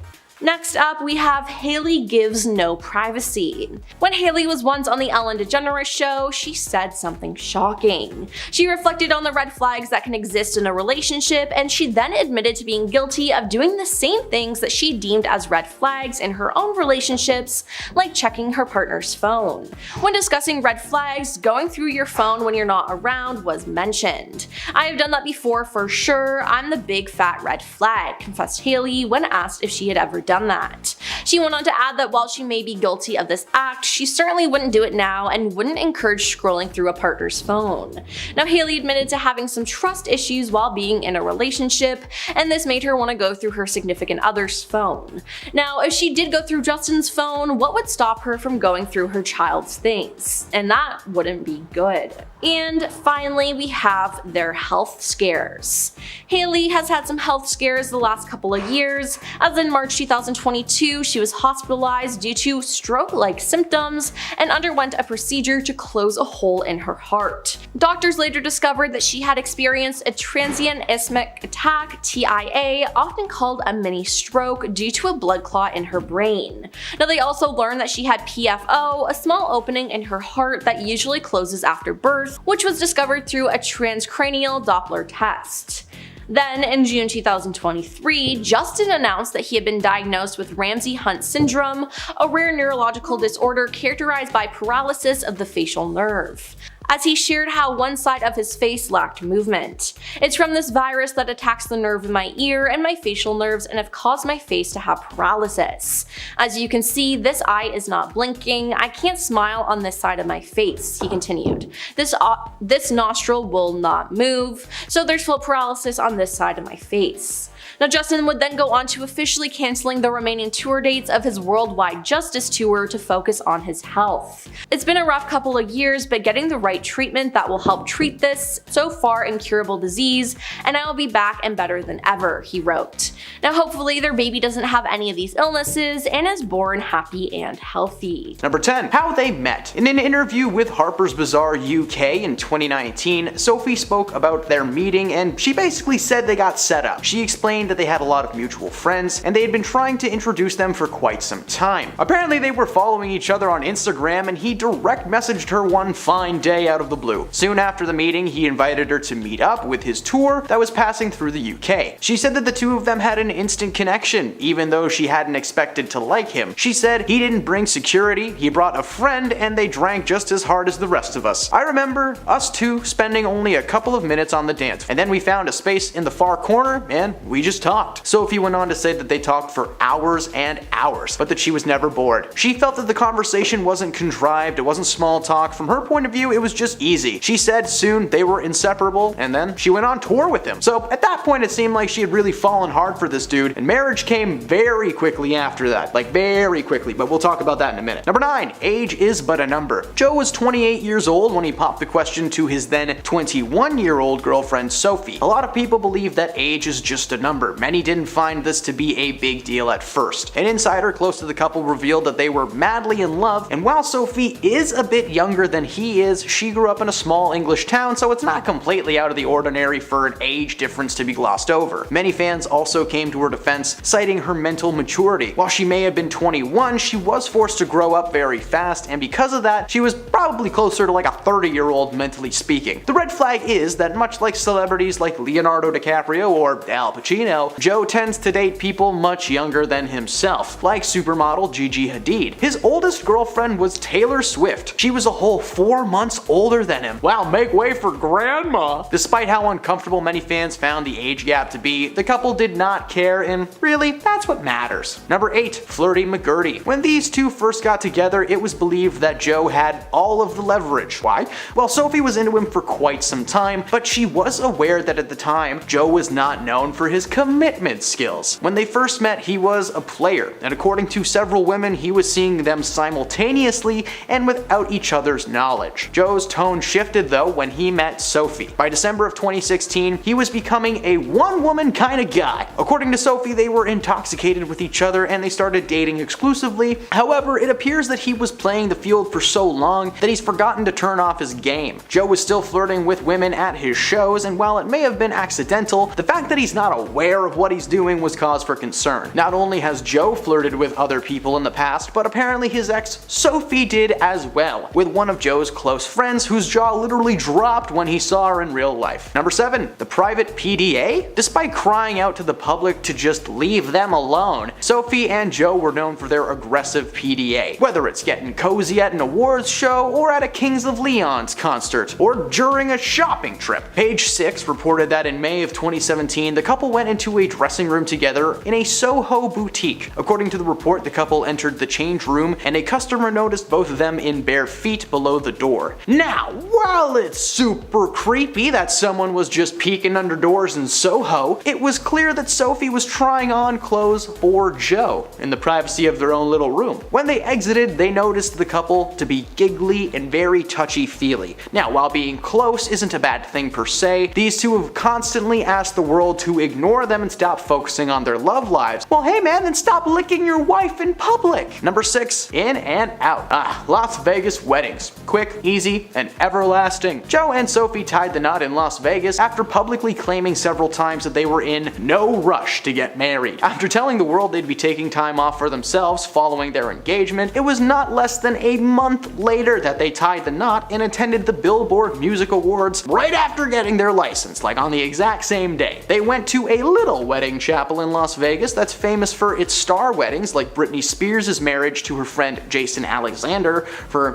Next up, we have Hailey gives no privacy. When Hailey was once on the Ellen DeGeneres show, she said something shocking. She reflected on the red flags that can exist in a relationship, and she then admitted to being guilty of doing the same things that she deemed as red flags in her own relationships, like checking her partner's phone. When discussing red flags, going through your phone when you're not around was mentioned. "I have done that before for sure. I'm the big fat red flag," confessed Hailey when asked if she had ever done that. She went on to add that while she may be guilty of this act, she certainly wouldn't do it now and wouldn't encourage scrolling through a partner's phone. Now, Hailey admitted to having some trust issues while being in a relationship, and this made her want to go through her significant other's phone. Now, if she did go through Justin's phone, what would stop her from going through her child's things? And that wouldn't be good. And finally, we have their health scares. Hailey has had some health scares the last couple of years, as in March 2022, she was hospitalized due to stroke-like symptoms and underwent a procedure to close a hole in her heart. Doctors later discovered that she had experienced a transient ischemic attack, TIA, often called a mini stroke, due to a blood clot in her brain. Now, they also learned that she had PFO, a small opening in her heart that usually closes after birth, which was discovered through a transcranial Doppler test. Then, in June 2023, Justin announced that he had been diagnosed with Ramsay-Hunt syndrome, a rare neurological disorder characterized by paralysis of the facial nerve, as he shared how one side of his face lacked movement. "It's from this virus that attacks the nerve in my ear and my facial nerves and have caused my face to have paralysis. As you can see, this eye is not blinking. I can't smile on this side of my face," he continued. This nostril will not move, so there's full paralysis on this side of my face." Now, Justin would then go on to officially canceling the remaining tour dates of his worldwide Justice tour to focus on his health. "It's been a rough couple of years, but getting the right treatment that will help treat this so far incurable disease, and I will be back and better than ever," he wrote. Now, hopefully their baby doesn't have any of these illnesses and is born happy and healthy. Number 10. How they met. In an interview with Harper's Bazaar UK in 2019, Sophie spoke about their meeting, and she basically said they got set up. She explained that they had a lot of mutual friends, and they had been trying to introduce them for quite some time. Apparently they were following each other on Instagram, and he direct messaged her one fine day out of the blue. Soon after the meeting, he invited her to meet up with his tour that was passing through the UK. She said that the two of them had an instant connection, even though she hadn't expected to like him. She said he didn't bring security, he brought a friend, and they drank just as hard as the rest of us. I remember us two spending only a couple of minutes on the dance, and then we found a space in the far corner, and we just talked. Sophie went on to say that they talked for hours and hours, but that she was never bored. She felt that the conversation wasn't contrived, it wasn't small talk. From her point of view, it was just easy. She said soon they were inseparable, and then she went on tour with him. So at that point, it seemed like she had really fallen hard for this dude, and marriage came very quickly after that. Like, very quickly, but we'll talk about that in a minute. Number 9. Age is but a number. Joe was 28 years old when he popped the question to his then 21-year-old girlfriend Sophie. A lot of people believe that age is just a number. Bieber. Many didn't find this to be a big deal at first. An insider close to the couple revealed that they were madly in love, and while Sophie is a bit younger than he is, she grew up in a small English town, so it's not completely out of the ordinary for an age difference to be glossed over. Many fans also came to her defense, citing her mental maturity. While she may have been 21, she was forced to grow up very fast, and because of that, she was probably closer to like a 30-year-old mentally speaking. The red flag is that much like celebrities like Leonardo DiCaprio or Al Pacino, Joe tends to date people much younger than himself, like supermodel Gigi Hadid. His oldest girlfriend was Taylor Swift. She was a whole 4 months older than him. Wow, make way for grandma! Despite how uncomfortable many fans found the age gap to be, the couple did not care, and really, that's what matters. Number 8. Flirty McGurty. When these two first got together, it was believed that Joe had all of the leverage. Why? Well, Sophie was into him for quite some time, but she was aware that at the time, Joe was not known for his commitment skills. When they first met, he was a player, and according to several women, he was seeing them simultaneously and without each other's knowledge. Joe's tone shifted though when he met Sophie. By December of 2016, he was becoming a one-woman kind of guy. According to Sophie, they were intoxicated with each other and they started dating exclusively. However, it appears that he was playing the field for so long that he's forgotten to turn off his game. Joe was still flirting with women at his shows, and while it may have been accidental, the fact that he's not aware of what he's doing was cause for concern. Not only has Joe flirted with other people in the past, but apparently his ex Sophie did as well, with one of Joe's close friends whose jaw literally dropped when he saw her in real life. Number 7. The private PDA? Despite crying out to the public to just leave them alone, Sophie and Joe were known for their aggressive PDA. Whether it's getting cozy at an awards show, or at a Kings of Leon's concert, or during a shopping trip. Page 6 reported that in May of 2017, the couple went into a dressing room together in a Soho boutique. According to the report, the couple entered the change room and a customer noticed both of them in bare feet below the door. Now, while it's super creepy that someone was just peeking under doors in Soho, it was clear that Sophie was trying on clothes for Joe in the privacy of their own little room. When they exited, they noticed the couple to be giggly and very touchy-feely. Now, while being close isn't a bad thing per se, these two have constantly asked the world to ignore them and stop focusing on their love lives. Well, hey man, then stop licking your wife in public. Number 6. In and out. Las Vegas weddings. Quick, easy, and everlasting. Joe and Sophie tied the knot in Las Vegas after publicly claiming several times that they were in no rush to get married. After telling the world they'd be taking time off for themselves following their engagement, it was not less than a month later that they tied the knot and attended the Billboard Music Awards right after getting their license, like on the exact same day. They went to a little wedding chapel in Las Vegas that's famous for its star weddings, like Britney Spears' marriage to her friend Jason Alexander for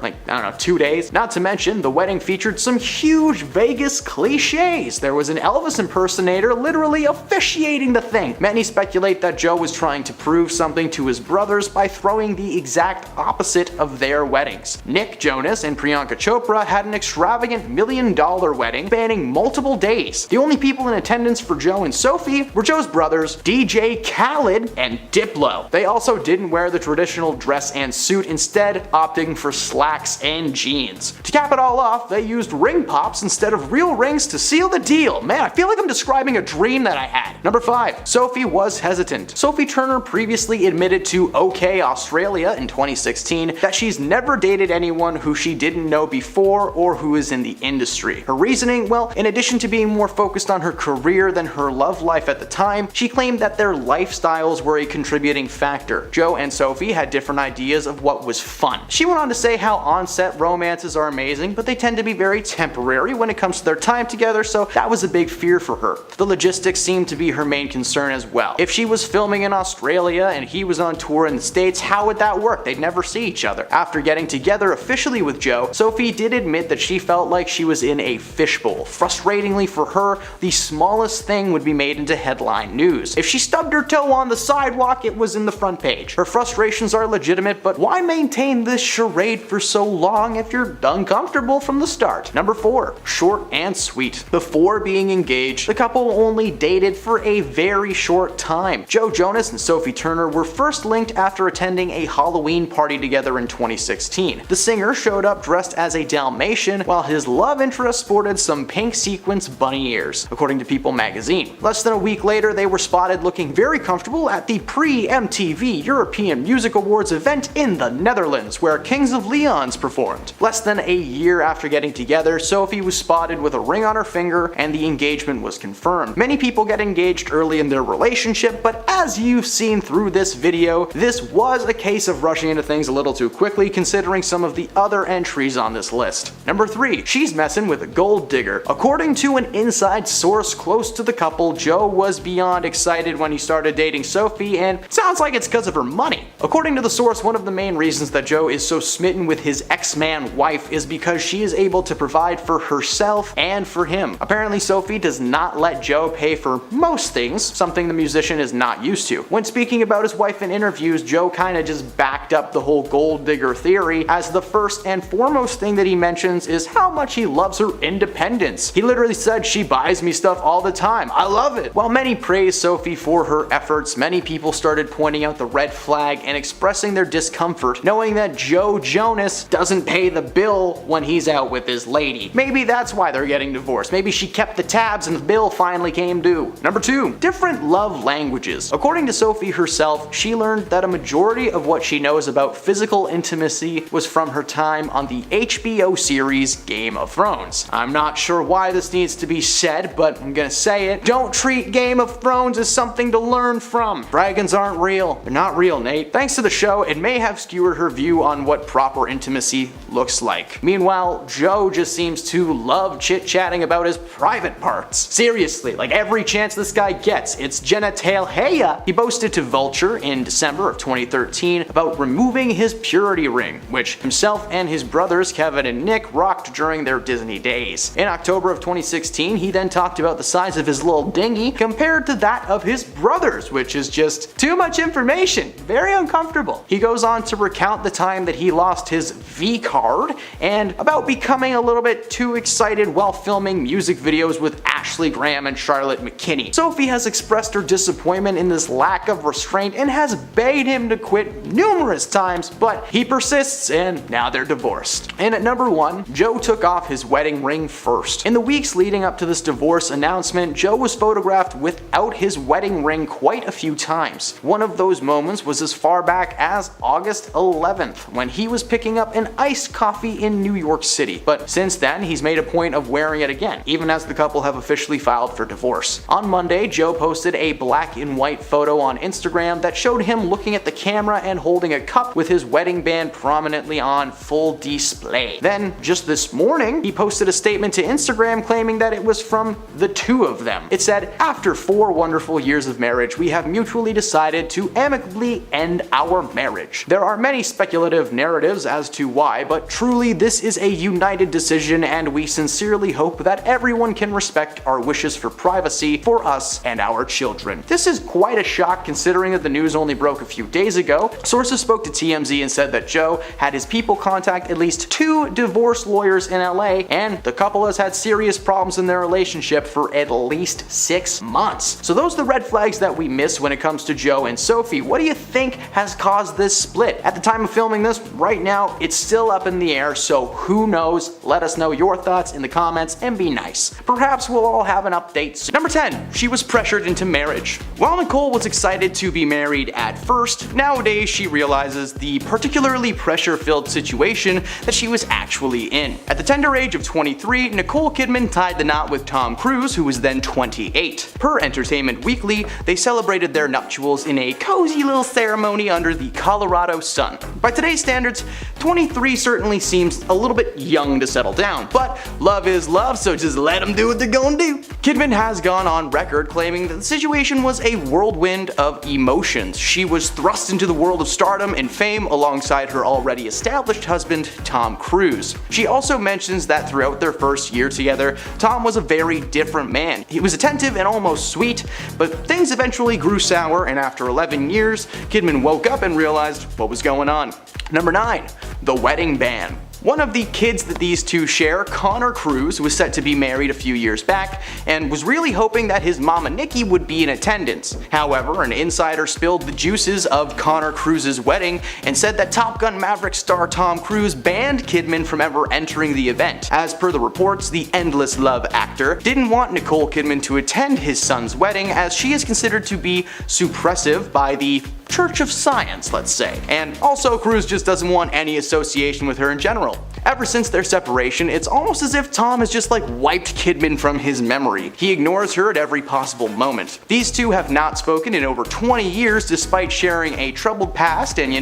2 days. Not to mention, the wedding featured some huge Vegas cliches. There was an Elvis impersonator literally officiating the thing. Many speculate that Joe was trying to prove something to his brothers by throwing the exact opposite of their weddings. Nick Jonas and Priyanka Chopra had an extravagant $1 million wedding spanning multiple days. The only people in attendance for Joe and Sophie were Joe's brothers, DJ Khaled and Diplo. They also didn't wear the traditional dress and suit, instead opting for slacks and jeans. To cap it all off, they used ring pops instead of real rings to seal the deal. Man, I feel like I'm describing a dream that I had. Number 5. Sophie was hesitant. Sophie Turner previously admitted to OK Australia in 2016 that she's never dated anyone who she didn't know before or who is in the industry. Her reasoning? Well, in addition to being more focused on her career than her love life at the time, she claimed that their lifestyles were a contributing factor. Joe and Sophie had different ideas of what was fun. She went on to say how on-set romances are amazing, but they tend to be very temporary when it comes to their time together, so that was a big fear for her. The logistics seemed to be her main concern as well. If she was filming in Australia and he was on tour in the States, how would that work? They'd never see each other. After getting together officially with Joe, Sophie did admit that she felt like she was in a fishbowl. Frustratingly for her, the smallest thing would be made into headline news. If she stubbed her toe on the sidewalk, it was in the front page. Her frustrations are legitimate, but why maintain this charade for so long if you're uncomfortable from the start? Number 4. Short and sweet. Before being engaged, the couple only dated for a very short time. Joe Jonas and Sophie Turner were first linked after attending a Halloween party together in 2016. The singer showed up dressed as a Dalmatian, while his love interest sported some pink sequins bunny ears, according to People magazine. Less than a week week later, they were spotted looking very comfortable at the pre-MTV European Music Awards event in the Netherlands, where Kings of Leon's performed. Less than a year after getting together, Sophie was spotted with a ring on her finger, and the engagement was confirmed. Many people get engaged early in their relationship, but as you've seen through this video, this was a case of rushing into things a little too quickly considering some of the other entries on this list. Number 3. She's messing with a gold digger. According to an inside source close to the couple, Joe was beyond excited when he started dating Sophie, and sounds like it's because of her money. According to the source, one of the main reasons that Joe is so smitten with his ex-man wife is because she is able to provide for herself and for him. Apparently Sophie does not let Joe pay for most things, something the musician is not used to. When speaking about his wife in interviews, Joe kinda just backed up the whole gold digger theory, as the first and foremost thing that he mentions is how much he loves her independence. He literally said, "She buys me stuff all the time. I love it." While many praise Sophie for her efforts, many people started pointing out the red flag and expressing their discomfort knowing that Joe Jonas doesn't pay the bill when he's out with his lady. Maybe that's why they're getting divorced. Maybe she kept the tabs and the bill finally came due. Number 2. Different love languages. According to Sophie herself, she learned that a majority of what she knows about physical intimacy was from her time on the HBO series Game of Thrones. I'm not sure why this needs to be said, but I'm gonna say it. Don't treat Game of Thrones as something to learn from. Dragons aren't real. They're not real, Nate. Thanks to the show, it may have skewered her view on what proper intimacy looks like. Meanwhile, Joe just seems to love chit-chatting about his private parts. Seriously, like every chance this guy gets, it's genitalia. He boasted to Vulture in December of 2013 about removing his purity ring, which himself and his brothers Kevin and Nick rocked during their Disney days. In October of 2016, he then talked about the size of his little dinghy compared to that of his brothers, which is just too much information. Very uncomfortable. He goes on to recount the time that he lost his V card and about becoming a little bit too excited while filming music videos with Ashley Graham and Charlotte McKinney. Sophie has expressed her disappointment in this lack of restraint and has begged him to quit numerous times, but he persists and now they're divorced. And at number 1, Joe took off his wedding ring first. In the weeks leading up to this divorce announcement, Joe was photographed without his wedding ring quite a few times. One of those moments was as far back as August 11th, when he was picking up an iced coffee in New York City. But since then, he's made a point of wearing it again, even as the couple have officially filed for divorce. On Monday, Joe posted a black and white photo on Instagram that showed him looking at the camera and holding a cup with his wedding band prominently on full display. Then, just this morning, he posted a statement to Instagram claiming that it was from the two of them. It said, "After 4 wonderful years of marriage, we have mutually decided to amicably end our marriage. There are many speculative narratives as to why, but truly this is a united decision and we sincerely hope that everyone can respect our wishes for privacy for us and our children." This is quite a shock considering that the news only broke a few days ago. Sources spoke to TMZ and said that Joe had his people contact at least 2 divorce lawyers in LA, and the couple has had serious problems in their relationship for at least 6 months. So those are the red flags that we miss when it comes to Joe and Sophie. What do you think has caused this split? At the time of filming this, right now, it's still up in the air, so who knows? Let us know your thoughts in the comments and be nice. Perhaps we'll all have an update soon. Number 10, she was pressured into marriage. While Nicole was excited to be married at first, nowadays she realizes the particularly pressure-filled situation that she was actually in. At the tender age of 23, Nicole Kidman tied the knot with Tom Cruise, who was then 28. Per Entertainment Weekly, they celebrated their nuptials in a cozy little ceremony under the Colorado sun. By today's standards, 23 certainly seems a little bit young to settle down, but love is love, so just let them do what they're gonna do. Kidman has gone on record claiming that the situation was a whirlwind of emotions. She was thrust into the world of stardom and fame alongside her already established husband, Tom Cruise. She also mentions that throughout their first year together, Tom was a very different man. He was attentive and almost sweet, but things eventually grew sour, and after 11 years, Kidman woke up and realized what was going on. Number 9, the wedding band. One of the kids that these two share, Connor Cruise, was set to be married a few years back and was really hoping that his mama Nikki would be in attendance. However, an insider spilled the juices of Connor Cruise's wedding and said that Top Gun Maverick star Tom Cruise banned Kidman from ever entering the event. As per the reports, the Endless Love actor didn't want Nicole Kidman to attend his son's wedding as she is considered to be suppressive by the Church of Science, let's say. And also, Cruise just doesn't want any association with her in general. Ever since their separation, it's almost as if Tom has just wiped Kidman from his memory. He ignores her at every possible moment. These two have not spoken in over 20 years despite sharing a troubled past and,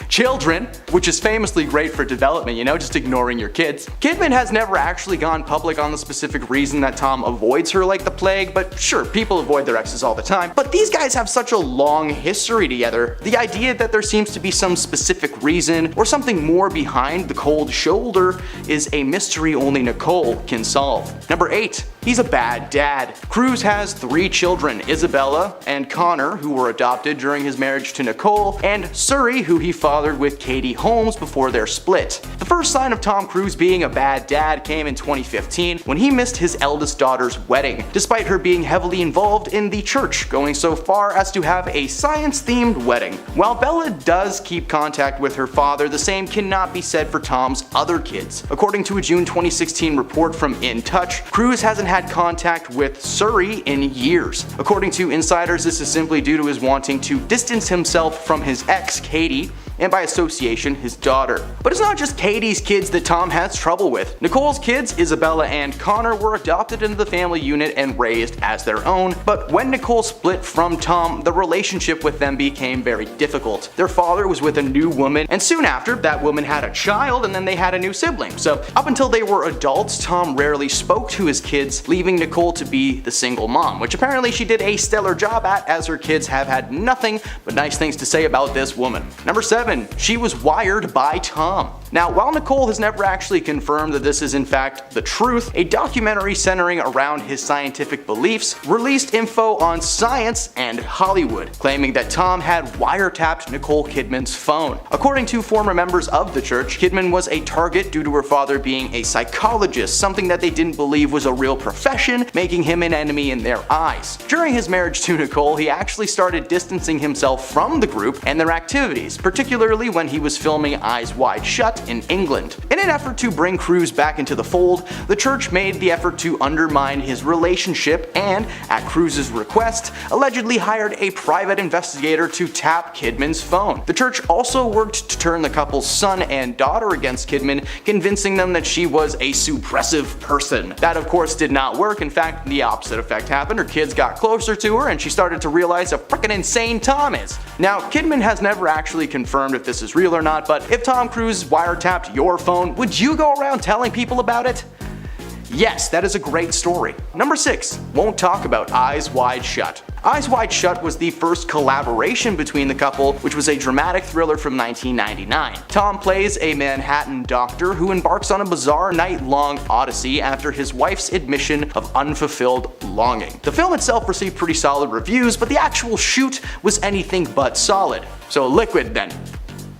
children, which is famously great for development, just ignoring your kids. Kidman has never actually gone public on the specific reason that Tom avoids her like the plague, but sure, people avoid their exes all the time. But these guys have such a long history together. The idea that there seems to be some specific reason or something more behind the cold shoulder is a mystery only Nicole can solve. Number 8. He's a bad dad. Cruise has 3 children, Isabella and Connor, who were adopted during his marriage to Nicole, and Suri, who he fathered with Katie Holmes before their split. The first sign of Tom Cruise being a bad dad came in 2015 when he missed his eldest daughter's wedding, despite her being heavily involved in the church, going so far as to have a science-themed wedding. While Bella does keep contact with her father, the same cannot be said for Tom's other kids. According to a June 2016 report from In Touch, Cruise hasn't had contact with Suri in years. According to insiders, this is simply due to his wanting to distance himself from his ex, Katie, and by association, his daughter. But it's not just Katie's kids that Tom has trouble with. Nicole's kids, Isabella and Connor, were adopted into the family unit and raised as their own, but when Nicole split from Tom, the relationship with them became very difficult. Their father was with a new woman, and soon after, that woman had a child, and then they had a new sibling. So up until they were adults, Tom rarely spoke to his kids, leaving Nicole to be the single mom, which apparently she did a stellar job at, as her kids have had nothing but nice things to say about this woman. Number 7. She was wired by Tom. Now, while Nicole has never actually confirmed that this is in fact the truth, a documentary centering around his scientific beliefs released info on Science and Hollywood, claiming that Tom had wiretapped Nicole Kidman's phone. According to former members of the church, Kidman was a target due to her father being a psychologist, something that they didn't believe was a real profession, making him an enemy in their eyes. During his marriage to Nicole, he actually started distancing himself from the group and their activities, particularly when he was filming Eyes Wide Shut in England. In an effort to bring Cruise back into the fold, the church made the effort to undermine his relationship and, at Cruise's request, allegedly hired a private investigator to tap Kidman's phone. The church also worked to turn the couple's son and daughter against Kidman, convincing them that she was a suppressive person. That of course did not work. In fact, the opposite effect happened. Her kids got closer to her and she started to realize how frickin' insane Tom is. Now, Kidman has never actually confirmed if this is real or not, but if Tom Cruise wiretapped your phone, would you go around telling people about it? Yes, that is a great story. Number 6. Won't talk about Eyes Wide Shut. Eyes Wide Shut was the first collaboration between the couple, which was a dramatic thriller from 1999. Tom plays a Manhattan doctor who embarks on a bizarre night-long odyssey after his wife's admission of unfulfilled longing. The film itself received pretty solid reviews, but the actual shoot was anything but solid. So liquid then.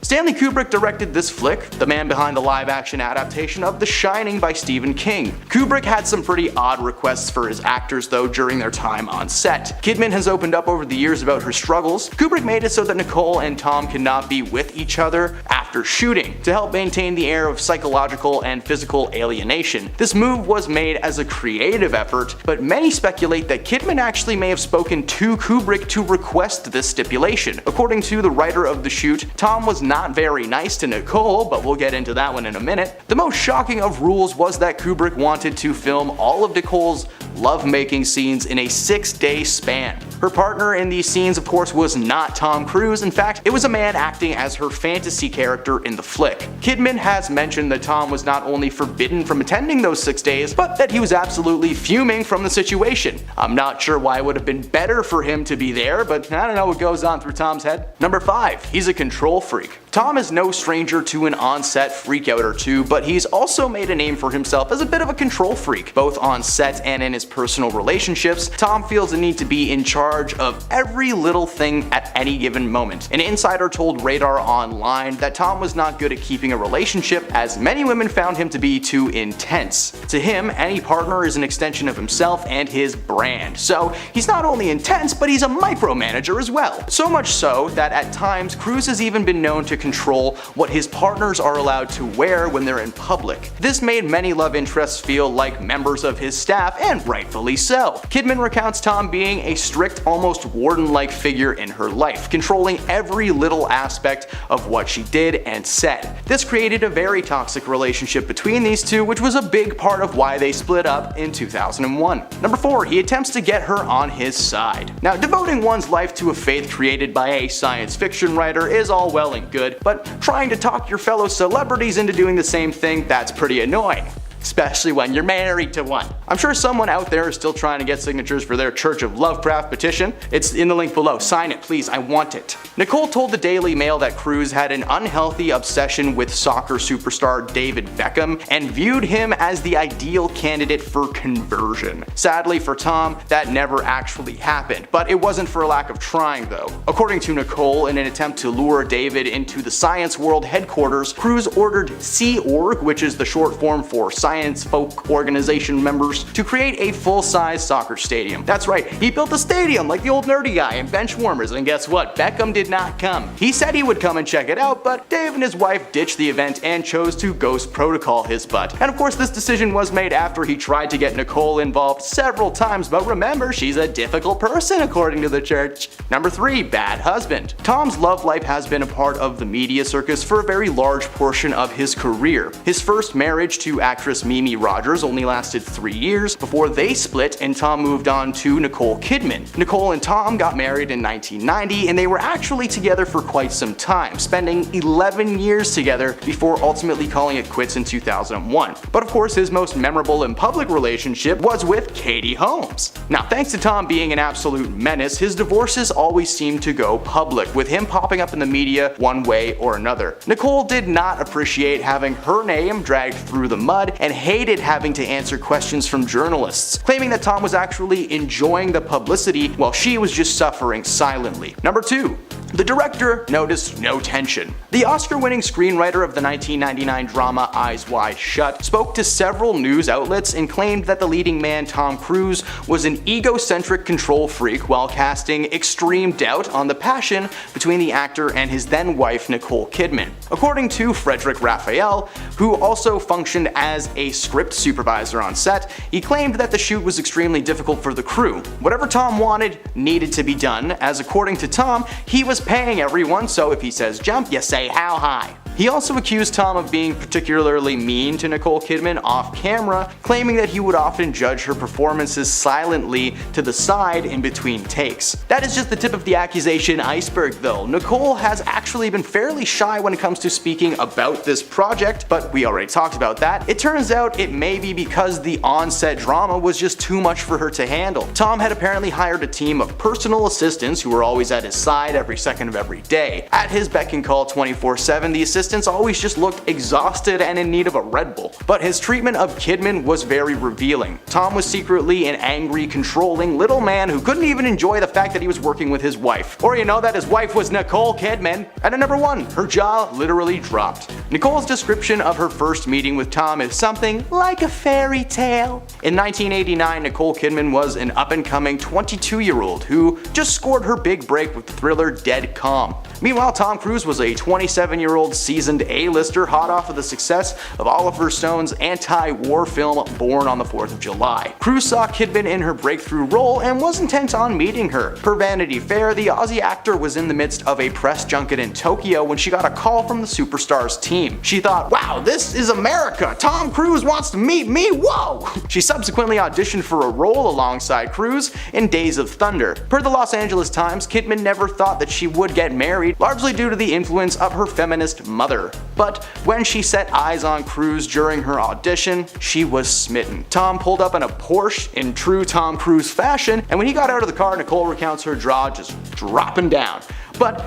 Stanley Kubrick directed this flick, the man behind the live-action adaptation of The Shining by Stephen King. Kubrick had some pretty odd requests for his actors though during their time on set. Kidman has opened up over the years about her struggles. Kubrick made it so that Nicole and Tom cannot be with each other after shooting, to help maintain the air of psychological and physical alienation. This move was made as a creative effort, but many speculate that Kidman actually may have spoken to Kubrick to request this stipulation. According to the writer of the shoot, Tom was not very nice to Nicole, but we'll get into that one in a minute. The most shocking of rules was that Kubrick wanted to film all of Nicole's love-making scenes in a 6-day span. Her partner in these scenes, of course, was not Tom Cruise. In fact, it was a man acting as her fantasy character in the flick. Kidman has mentioned that Tom was not only forbidden from attending those 6 days, but that he was absolutely fuming from the situation. I'm not sure why it would have been better for him to be there, but I don't know what goes on through Tom's head. Number 5. He's a control freak. Tom is no stranger to an on-set freakout or two, but he's also made a name for himself as a bit of a control freak. Both on set and in his personal relationships, Tom feels the need to be in charge charge of every little thing at any given moment. An insider told Radar Online that Tom was not good at keeping a relationship, as many women found him to be too intense. To him, any partner is an extension of himself and his brand. So he's not only intense, but he's a micromanager as well. So much so that at times Cruise has even been known to control what his partners are allowed to wear when they're in public. This made many love interests feel like members of his staff, and rightfully so. Kidman recounts Tom being a strict, almost warden-like figure in her life, controlling every little aspect of what she did and said. This created a very toxic relationship between these two, which was a big part of why they split up in 2001. Number 4, he attempts to get her on his side. Now, devoting one's life to a faith created by a science fiction writer is all well and good, but trying to talk your fellow celebrities into doing the same thing, that's pretty annoying. Especially when you're married to one. I'm sure someone out there is still trying to get signatures for their Church of Lovecraft petition. It's in the link below. Sign it, please. I want it. Nicole told the Daily Mail that Cruise had an unhealthy obsession with soccer superstar David Beckham and viewed him as the ideal candidate for conversion. Sadly for Tom, that never actually happened, but it wasn't for a lack of trying though. According to Nicole, in an attempt to lure David into the Science World headquarters, Cruise ordered Sea Org, which is the short form for Science Folk Organization members, to create a full-size soccer stadium. That's right, he built a stadium like the old nerdy guy in Benchwarmers, and guess what? Beckham did not come. He said he would come and check it out, but Dave and his wife ditched the event and chose to ghost protocol his butt. And of course this decision was made after he tried to get Nicole involved several times, but remember, she's a difficult person according to the church. Number 3, bad husband. Tom's love life has been a part of the media circus for a very large portion of his career. His first marriage to actress Mimi Rogers only lasted 3 years before they split and Tom moved on to Nicole Kidman. Nicole and Tom got married in 1990 and they were actually together for quite some time, spending 11 years together before ultimately calling it quits in 2001. But of course his most memorable and public relationship was with Katie Holmes. Now thanks to Tom being an absolute menace, his divorces always seemed to go public, with him popping up in the media one way or another. Nicole did not appreciate having her name dragged through the mud and hated having to answer questions from journalists, claiming that Tom was actually enjoying the publicity while she was just suffering silently. Number 2. The director noticed no tension. The Oscar-winning screenwriter of the 1999 drama Eyes Wide Shut spoke to several news outlets and claimed that the leading man Tom Cruise was an egocentric control freak while casting extreme doubt on the passion between the actor and his then-wife Nicole Kidman. According to Frederick Raphael, who also functioned as a script supervisor on set, he claimed that the shoot was extremely difficult for the crew. Whatever Tom wanted needed to be done, as according to Tom, he was paying everyone, so if he says jump, you say how high. He also accused Tom of being particularly mean to Nicole Kidman off camera, claiming that he would often judge her performances silently to the side in between takes. That is just the tip of the accusation iceberg though. Nicole has actually been fairly shy when it comes to speaking about this project, but we already talked about that. It turns out it may be because the on-set drama was just too much for her to handle. Tom had apparently hired a team of personal assistants who were always at his side every second of every day. At his beck and call 24/7, the assistants always just looked exhausted and in need of a Red Bull. But his treatment of Kidman was very revealing. Tom was secretly an angry, controlling little man who couldn't even enjoy the fact that he was working with his wife. Or you know that his wife was Nicole Kidman. And at number 1, her jaw literally dropped. Nicole's description of her first meeting with Tom is something like a fairy tale. In 1989, Nicole Kidman was an up-and-coming 22-year-old who just scored her big break with the thriller Dead Calm. Meanwhile, Tom Cruise was a 27-year-old seasoned A-lister hot off of the success of Oliver Stone's anti-war film Born on the 4th of July. Cruise saw Kidman in her breakthrough role and was intent on meeting her. Per Vanity Fair, the Aussie actor was in the midst of a press junket in Tokyo when she got a call from the superstar's team. She thought, wow, this is America! Tom Cruise wants to meet me, whoa! She subsequently auditioned for a role alongside Cruise in Days of Thunder. Per the Los Angeles Times, Kidman never thought that she would get married, largely due to the influence of her feminist mother. But when she set eyes on Cruise during her audition, she was smitten. Tom pulled up in a Porsche in true Tom Cruise fashion, and when he got out of the car, Nicole recounts her jaw just dropping down. But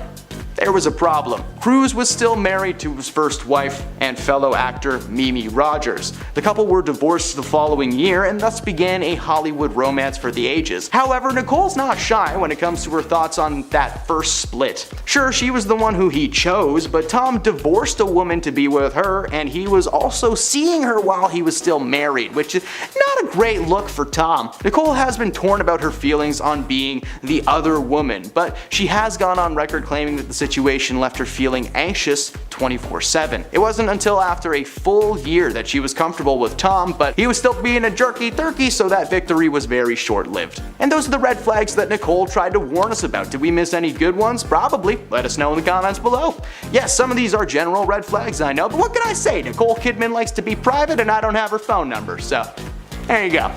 there was a problem. Cruise was still married to his first wife and fellow actor Mimi Rogers. The couple were divorced the following year and thus began a Hollywood romance for the ages. However, Nicole's not shy when it comes to her thoughts on that first split. Sure, she was the one who he chose, but Tom divorced a woman to be with her, and he was also seeing her while he was still married, which is not a great look for Tom. Nicole has been torn about her feelings on being the other woman, but she has gone on record claiming that the situation left her feeling anxious 24/7. It wasn't until after a full year that she was comfortable with Tom, but he was still being a jerky turkey, so that victory was very short-lived. And those are the red flags that Nicole tried to warn us about. Did we miss any good ones? Probably. Let us know in the comments below. Yes, some of these are general red flags, I know, but what can I say? Nicole Kidman likes to be private and I don't have her phone number, so there you go.